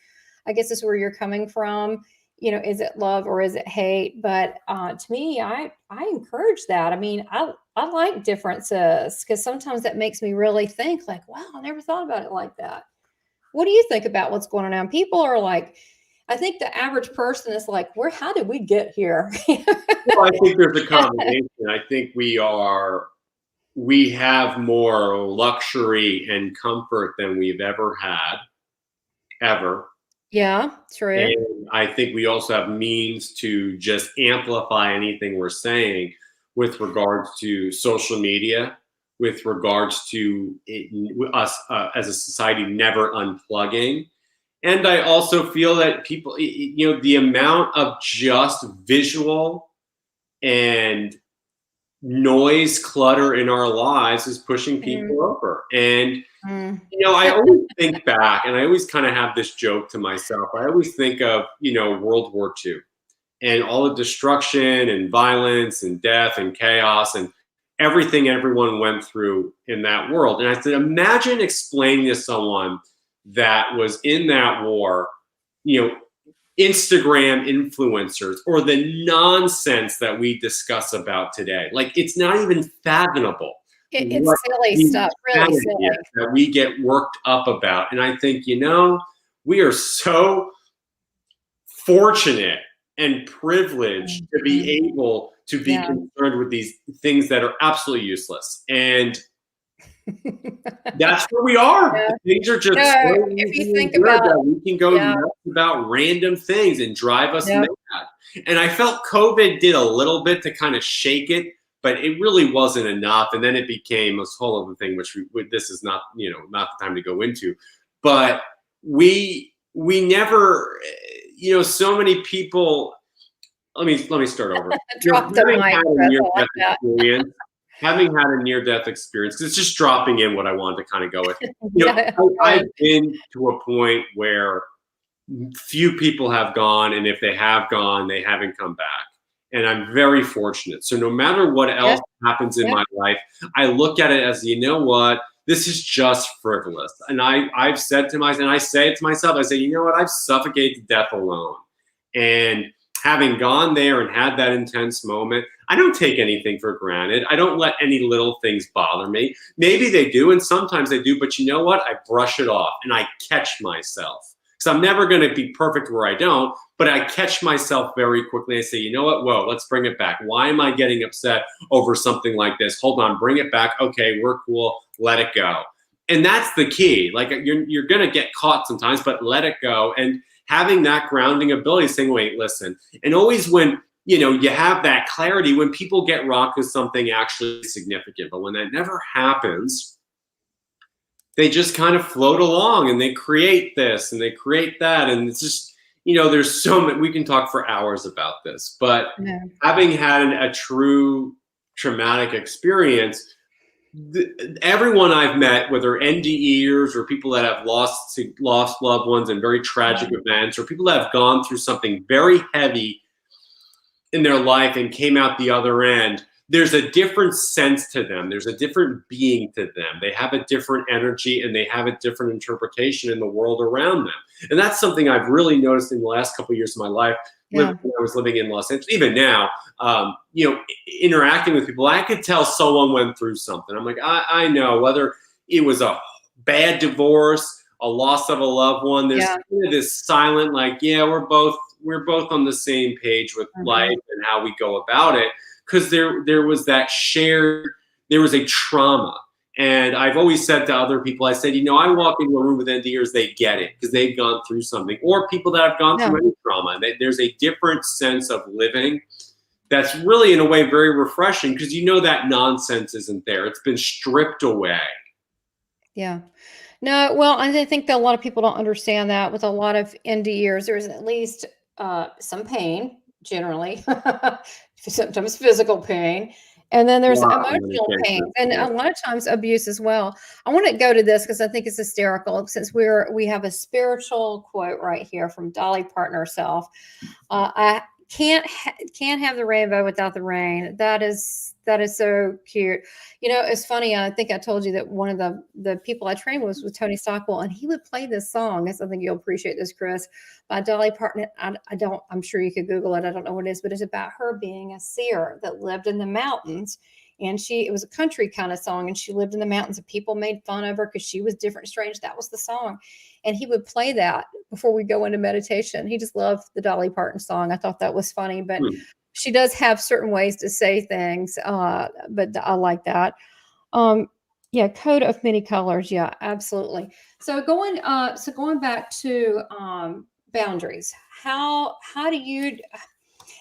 I guess it's where you're coming from. Is it love or is it hate? But to me, I encourage that. I mean, I like differences, because sometimes that makes me really think like, wow, I never thought about it like that. What do you think about what's going on now? People are like, I think the average person is like, how did we get here? Well, I think there's a combination. I think we have more luxury and comfort than we've ever had, ever. Yeah, true. And I think we also have means to just amplify anything we're saying with regards to social media, with regards to us as a society never unplugging. And I also feel that people, the amount of just visual and noise clutter in our lives is pushing people over. And I always think back, and I always kind of have this joke to myself. I always think of, World War II and all the destruction and violence and death and chaos and everything everyone went through in that world. And I said, imagine explaining to someone that was in that war, Instagram influencers, or the nonsense that we discuss about today. Like, it's not even fathomable. It's silly stuff, really silly, that we get worked up about. And I think, we are so fortunate and privileged to be able to be concerned with these things that are absolutely useless. And That's where we are. Yeah. Things are just No, so if you easy and think good about, that we can go yeah, nuts about random things and drive us yeah, mad. And I felt COVID did a little bit to kind of shake it, but it really wasn't enough. And then it became this whole other thing, which this is not, not the time to go into. But we never, so many people. Let me start over. drop the Having mic, had a Chris, I near-death like that. experience, having had a near-death experience, 'cause it's just dropping in what I wanted to kind of go with. Yeah, I've right. been to a point where few people have gone, and if they have gone, they haven't come back. And I'm very fortunate. So no matter what Yeah, else happens in yeah, my life, I look at it as, you know what? This is just frivolous. And I've said to myself, and I say it to myself, I say, you know what? I've suffocated to death alone. And having gone there and had that intense moment, I don't take anything for granted. I don't let any little things bother me. Maybe they do, and sometimes they do, but you know what? I brush it off and I catch myself. So I'm never going to be perfect where I don't, but I catch myself very quickly. I say, you know what? Whoa, let's bring it back. Why am I getting upset over something like this? Hold on, bring it back. Okay, we're cool. Let it go. And that's the key. Like you're going to get caught sometimes, but let it go. And having that grounding ability, saying, wait, listen. And always when, you have that clarity, when people get rocked with something actually significant, but when that never happens, they just kind of float along and they create this and they create that. And it's just, there's so many, we can talk for hours about this, but yeah, having had a true traumatic experience, everyone I've met, whether NDEers or people that have lost loved ones in very tragic events, or people that have gone through something very heavy in their life and came out the other end, there's a different sense to them. There's a different being to them. They have a different energy and they have a different interpretation in the world around them. And that's something I've really noticed in the last couple of years of my life. yeah, When I was living in Los Angeles, even now, interacting with people, I could tell someone went through something. I'm like, I know, whether it was a bad divorce, a loss of a loved one. There's yeah. kind of this silent, like, yeah, we're both on the same page with life Mhm. and how we go about it. Because there was that shared, there was a trauma. And I've always said to other people, I said, I walk into a room with NDers, they get it because they've gone through something, or people that have gone Yeah, through any trauma. There's a different sense of living that's really, in a way, very refreshing because that nonsense isn't there. It's been stripped away. yeah. No, well, I think that a lot of people don't understand that with a lot of NDErs, there's at least some pain, generally, sometimes physical pain, and then there's Wow, in many emotional pain, cases, and yeah. a lot of times abuse as well. I want to go to this because I think it's hysterical. Since we have a spiritual quote right here from Dolly Parton herself. I can't have the rainbow without the rain. That is so cute. It's funny. I think I told you that one of the people I trained was Tony Stockwell, and he would play this song. I think you'll appreciate this, Chris, by Dolly Parton. I don't. I'm sure you could Google it. I don't know what it is, but it's about her being a seer that lived in the mountains. And it was a country kind of song, and she lived in the mountains, and people made fun of her because she was different, strange. That was the song. And he would play that before we go into meditation. He just loved the Dolly Parton song. I thought that was funny, but Hmm. she does have certain ways to say things. But I like that. Yeah, coat of many colors. Yeah, absolutely. So going back to boundaries. How do you,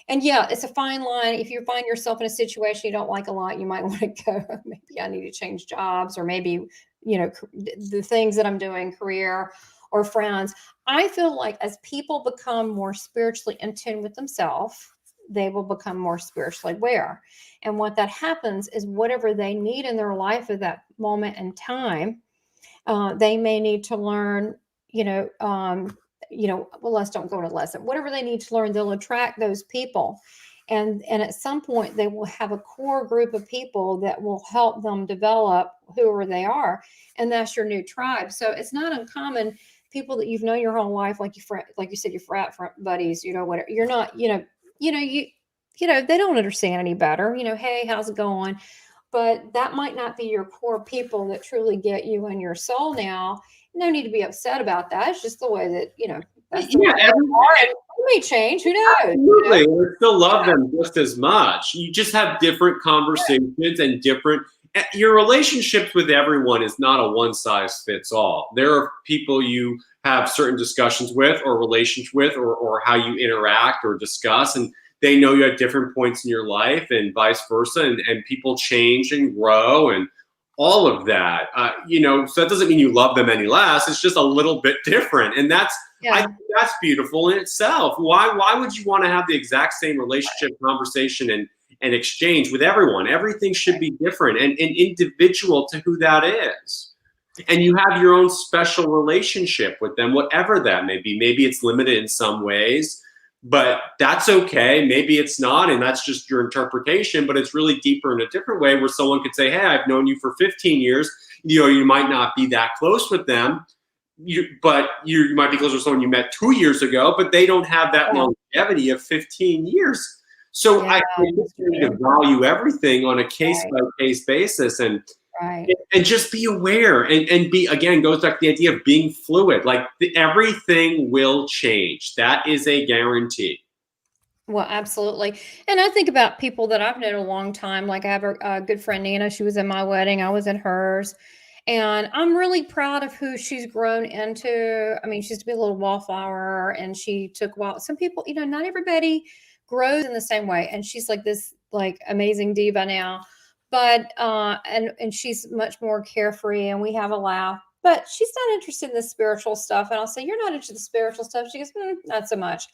and yeah, it's a fine line. If you find yourself in a situation you don't like a lot, you might want to go, maybe I need to change jobs, or maybe, the things that I'm doing, career or friends. I feel like as people become more spiritually in tune with themselves, they will become more spiritually aware. And what that happens is whatever they need in their life at that moment in time, they may need to learn, well, let's don't go into lesson. Whatever they need to learn, they'll attract those people. And at some point they will have a core group of people that will help them develop whoever they are. And that's your new tribe. So it's not uncommon, people that you've known your whole life, like you said, your frat buddies, whatever. You're not, they don't understand any better. Hey, how's it going? But that might not be your core people that truly get you and your soul now. No need to be upset about that. It's just the way that, that's the way Yeah, they are. And they may change. Who knows? absolutely. We still love Yeah. them just as much. You just have different conversations and different your relationships with everyone is not a one size fits all. There are people you have certain discussions with or relations with, or how you interact or discuss, and they know you at different points in your life, and vice versa. And people change and grow and all of that. So that doesn't mean you love them any less. It's just a little bit different. And I Yeah. think that's beautiful in itself. Why would you want to have the exact same relationship, conversation, and exchange with everyone? Everything should be different and individual to who that is. And you have your own special relationship with them, whatever that may be. Maybe it's limited in some ways, but that's okay. Maybe it's not, and that's just your interpretation, but it's really deeper in a different way, where someone could say, hey, I've known you for 15 years. You might not be that close with them, but you might be close with someone you met 2 years ago, but they don't have that longevity of 15 years. So I think you need to value everything on a case-by-case basis, and just be aware, and be, again, goes back to the idea of being fluid. Like, everything will change. That is a guarantee. Well, absolutely. And I think about people that I've known a long time. Like, I have a good friend, Nina. She was in my wedding. I was in hers. And I'm really proud of who she's grown into. I mean, she used to be a little wallflower, and she took a while. Some people, not everybody grows in the same way. And she's like this amazing diva now. But and she's much more carefree, and we have a laugh. But she's not interested in the spiritual stuff. And I'll say, you're not interested in the spiritual stuff. She goes, not so much.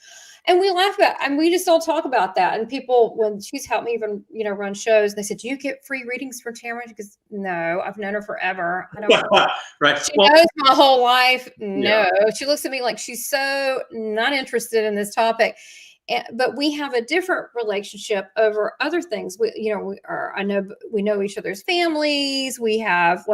And we laugh about it, and we just all talk about that. And people, when she's helped me even, run shows, they said, do you get free readings for Tamara? Because no, I've known her forever. I don't Right. She knows my whole life. No, she looks at me like she's so not interested in this topic. But we have a different relationship over other things. I know we know each other's families. We have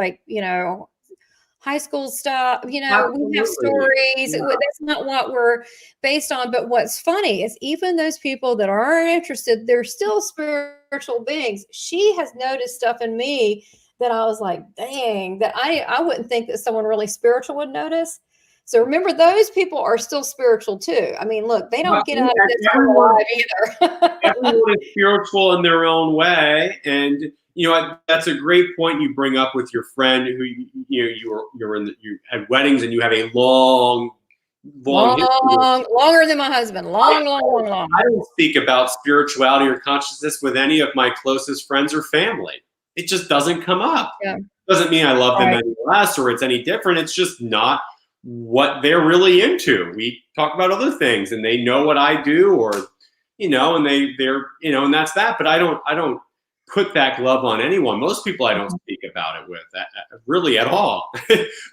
high school stuff, we have stories. Yeah. That's not what we're based on. But what's funny is, even those people that aren't interested, they're still spiritual beings. She has noticed stuff in me that I was like, dang, that I wouldn't think that someone really spiritual would notice. So remember, those people are still spiritual too. I mean, look, they don't get out of this alive either. Everyone is spiritual in their own way. And that's a great point you bring up with your friend who you had weddings, and you have a long longer than my husband. Long. I don't speak about spirituality or consciousness with any of my closest friends or family. It just doesn't come up. Yeah. Doesn't mean I love them any less or it's any different. It's just not what they're really into. We talk about other things, and they know what I do, or and they're and that's that. But I don't put that glove on anyone. Most people I don't speak about it with really at all.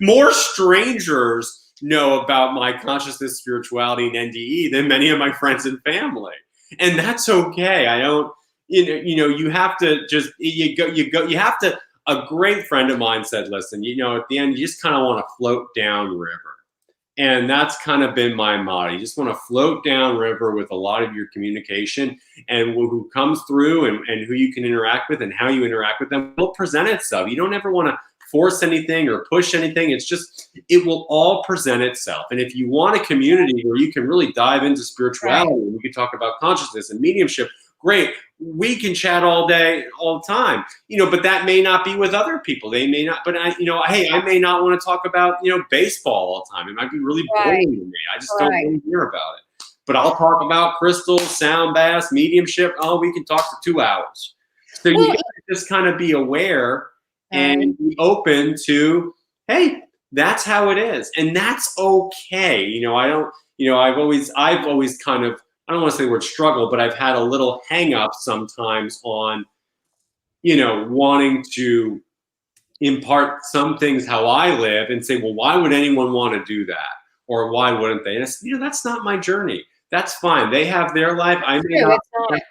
More strangers know about my consciousness, spirituality, and NDE than many of my friends and family, and that's okay. I don't. You have to just you have to. A great friend of mine said, listen, at the end, you just kind of want to float downriver. And that's kind of been my motto. You just want to float downriver with a lot of your communication, and who comes through and who you can interact with and how you interact with them will present itself. You don't ever want to force anything or push anything. It's just, it will all present itself. And if you want a community where you can really dive into spirituality, and we can talk about consciousness and mediumship, great. We can chat all day, all the time, but that may not be with other people. They may not, but hey, I may not want to talk about, baseball all the time. It might be really boring to me. I just don't want to hear about it. But I'll talk about crystals, sound baths, mediumship. Oh, we can talk for 2 hours. So you gotta just kind of be aware and be open to, hey, that's how it is. And that's okay. I've always kind of, I don't want to say the word struggle, but I've had a little hang up sometimes on, wanting to impart some things how I live and say, well, why would anyone want to do that? Or why wouldn't they? And it's, that's not my journey. That's fine. They have their life. I may not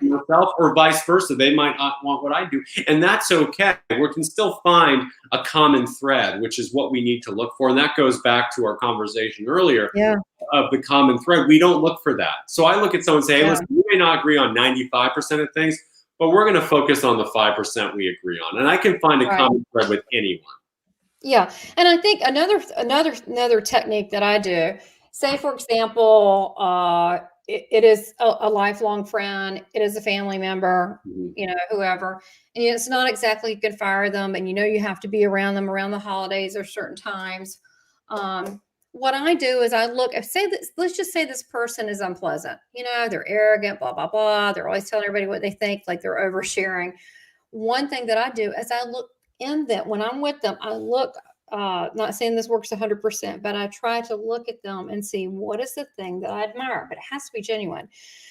myself, or vice versa. They might not want what I do. And that's okay. We can still find a common thread, which is what we need to look for. And that goes back to our conversation earlier of the common thread. We don't look for that. So I look at someone and say, hey, listen, we may not agree on 95% of things, but we're going to focus on the 5% we agree on. And I can find a common thread with anyone. Yeah. And I think another technique that I do, say, for example, it is a lifelong friend. It is a family member, Mhm. whoever. And it's not exactly you can fire them, and you have to be around them around the holidays or certain times. Um, what I do is I look, if say this, let's just say this person is unpleasant. They're arrogant, blah, blah, blah. They're always telling everybody what they think, like they're oversharing. One thing that I do is I look in them when I'm with them. I look, not saying this works 100%, but I try to look at them and see what is the thing that I admire, but it has to be genuine.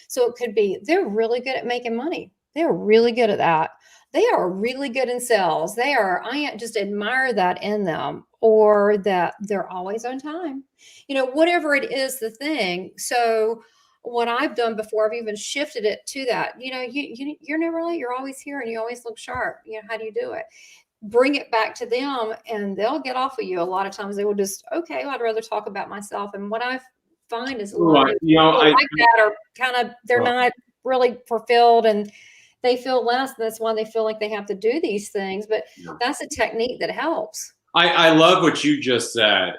So it could be they're really good at making money. They're really good at that. They are really good in sales. I just admire that in them, or that they're always on time. Whatever it is, the thing. So what I've done before, I've even shifted it to that. You're never late. You're always here, and you always look sharp. How do you do it? Bring it back to them, and they'll get off of you. A lot of times they will just, okay, I'd rather talk about myself. And what I find is a lot Right. of people like that are kind of, they're Well, not really fulfilled, and they feel less. That's why they feel like they have to do these things. But yeah. that's a technique that helps. I love what you just said.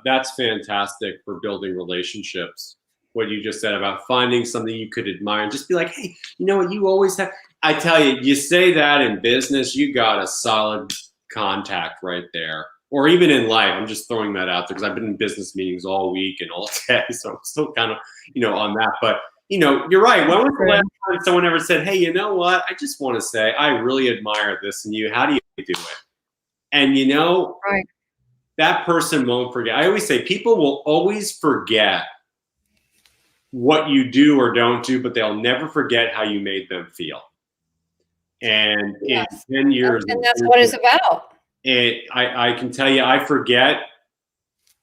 That's fantastic for building relationships. What you just said about finding something you could admire and just be like, hey, you know what? You always have. I tell you, you say that in business, you got a solid contact right there. Or even in life, I'm just throwing that out there because I've been in business meetings all week and all day, so I'm still kind of, on that. But you're right. When was the last time someone ever said, hey, you know what? I just want to say I really admire this in you. How do you do it? And Right. that person won't forget. I always say people will always forget what you do or don't do, but they'll never forget how you made them feel. And in Yes. 10 years, And that's what it's about. I can tell you, I forget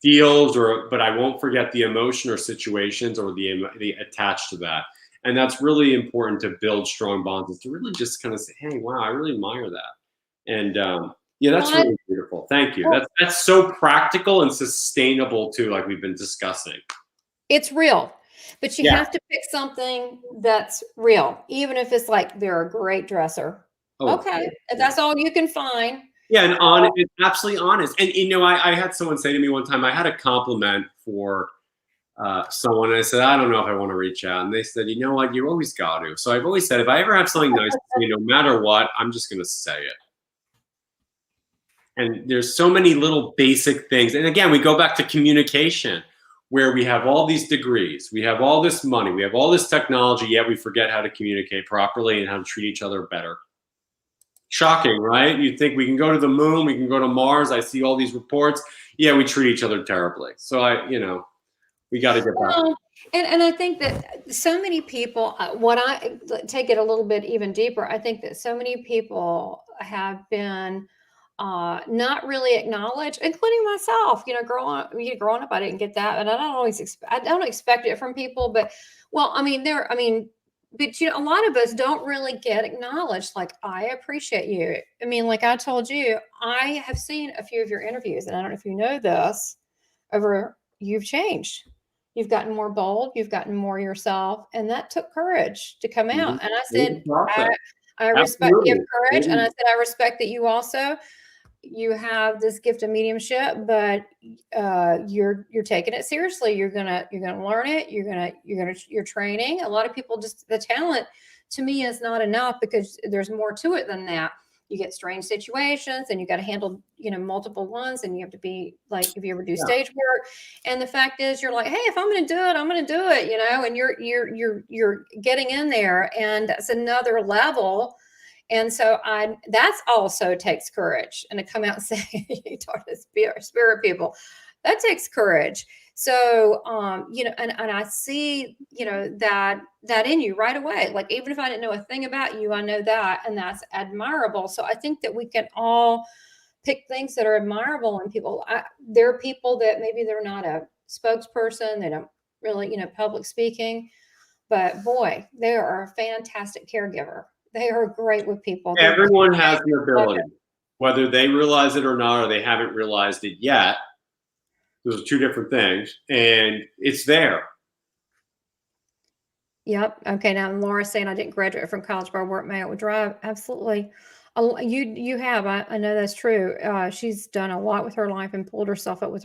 feels, but I won't forget the emotion or situations or the attached to that. And that's really important to build strong bonds, is to really just kind of say, hey, wow, I really admire that. And yeah, that's What? really beautiful. Thank you. Well, That's so practical and sustainable too, like we've been discussing. it's real, but you Yeah. have to pick something that's real, even if it's like they're a great dresser. Oh, Okay, if yeah. that's all you can find. Yeah, and honest, it's absolutely honest. And I had someone say to me one time, I had a compliment for someone, and I said, I don't know if I want to reach out. And they said, you know what, you always got to. So I've always said, if I ever have something nice to say, no matter what, I'm just going to say it. And there's so many little basic things. And again, we go back to communication, where we have all these degrees, we have all this money, we have all this technology, yet we forget how to communicate properly and how to treat each other better. Shocking, right? You think we can go to the moon, we can go to Mars. I see all these reports. Yeah, we treat each other terribly. So we got to get back. Well, and I think that so many people, what I take it a little bit even deeper, I think that so many people have been not really acknowledged, including myself. Growing up, I didn't get that, and I don't expect it from people. But well, but a lot of us don't really get acknowledged. Like, I appreciate you. I mean, like I told you, I have seen a few of your interviews, and I don't know if you know this. You've changed. You've gotten more bold. You've gotten more yourself, and that took courage to come Mhm. out. And I It's said, a process. I respect you have Absolutely. courage, and I said I respect that you have this gift of mediumship, but you're taking it seriously. You're gonna learn it. You're training. A lot of people, just the talent to me is not enough, because there's more to it than that. You get strange situations, and you got to handle multiple ones, and you have to be like, if you ever do Yeah. stage work. And the fact is, you're like, hey, if I'm going to do it, I'm going to do it. And you're getting in there, and that's another level. And so that's also takes courage. And to come out and say, you talk to spirit people, that takes courage. So, and I see, that in you right away. Like, even if I didn't know a thing about you, I know that, and that's admirable. So I think that we can all pick things that are admirable in people. There are people that maybe they're not a spokesperson. They don't really, public speaking, but boy, they are a fantastic caregiver. They are great with people. Everyone has an ability, whether they realize it or not, or they haven't realized it yet. Those are two different things, and it's there. Yep. Okay. Now Laura's saying I didn't graduate from college, but I worked my own drive. Absolutely. You have. I know that's true. She's done a lot with her life and pulled herself up with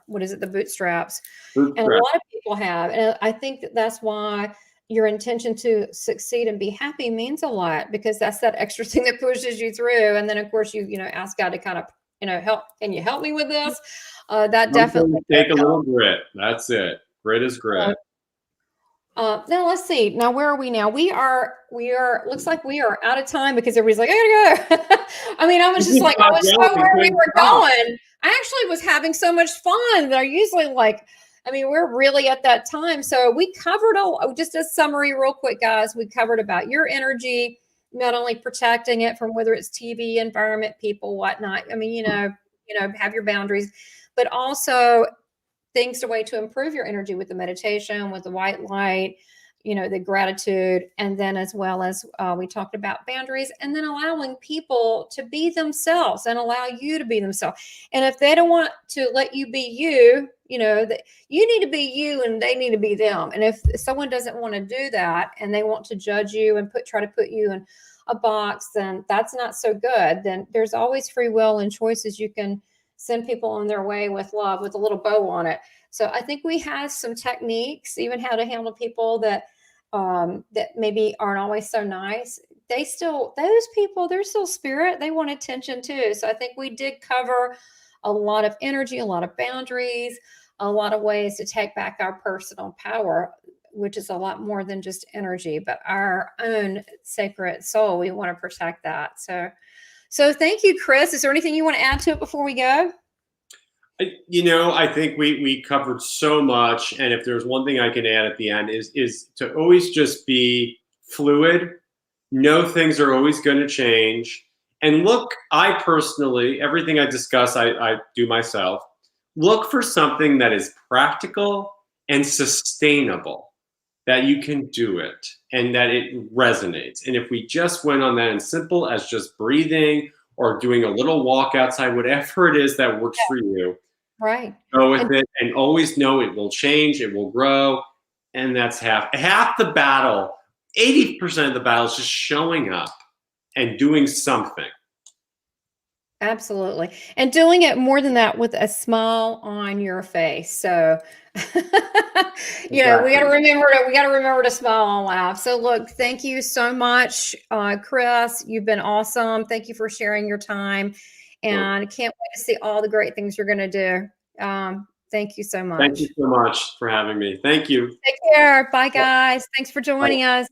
what is it, the bootstraps, and a Bootstrap. lot of people have. And I think that's why your intention to succeed and be happy means a lot, because that's that extra thing that pushes you through. And then of course you ask God to kind of help. Can you help me with this? That definitely Take a does little grit. That's it. Grit is help. grit. Now let's see. Now where are we now? Looks like we are out of time because everybody's like, I gotta go. I mean, I was just like, I was so where we were going. I actually was having so much fun that I usually like. I mean, we're really at that time. So we covered just a summary real quick, guys. We covered about your energy, not only protecting it from whether it's TV, environment, people, whatnot. I mean, have your boundaries, but also things, a way to improve your energy with the meditation, with the white light, the gratitude, and then as well as we talked about boundaries, and then allowing people to be themselves and allow you to be themselves. And if they don't want to let you be you, that you need to be you and they need to be them. And if someone doesn't want to do that and they want to judge you and try to put you in a box, then that's not so good. Then there's always free will and choices. You can send people on their way with love, with a little bow on it. So I think we have some techniques, even how to handle people that maybe aren't always so nice. Those people, they're still spirit. They want attention too. So I think we did cover a lot of energy, a lot of boundaries, a lot of ways to take back our personal power, which is a lot more than just energy, but our own sacred soul. We want to protect that. So thank you, Chris. Is there anything you want to add to it before we go? I think we covered so much, and if there's one thing I can add at the end is to always just be fluid. Know things are always going to change, and look. I personally, everything I discuss, I do myself. Look for something that is practical and sustainable, that you can do it and that it resonates. And if we just went on that and simple as just breathing or doing a little walk outside, whatever it is that works for you, right? Go with it and always know it will change, it will grow. And that's half the battle. 80% of the battle is just showing up and doing something. Absolutely. And doing it more than that with a smile on your face. So, we got to remember to smile and laugh. So look, thank you so much, Chris. You've been awesome. Thank you for sharing your time, and I can't wait to see all the great things you're going to do. Thank you so much. Thank you so much for having me. Thank you. Take care. Bye, guys. Thanks for joining us.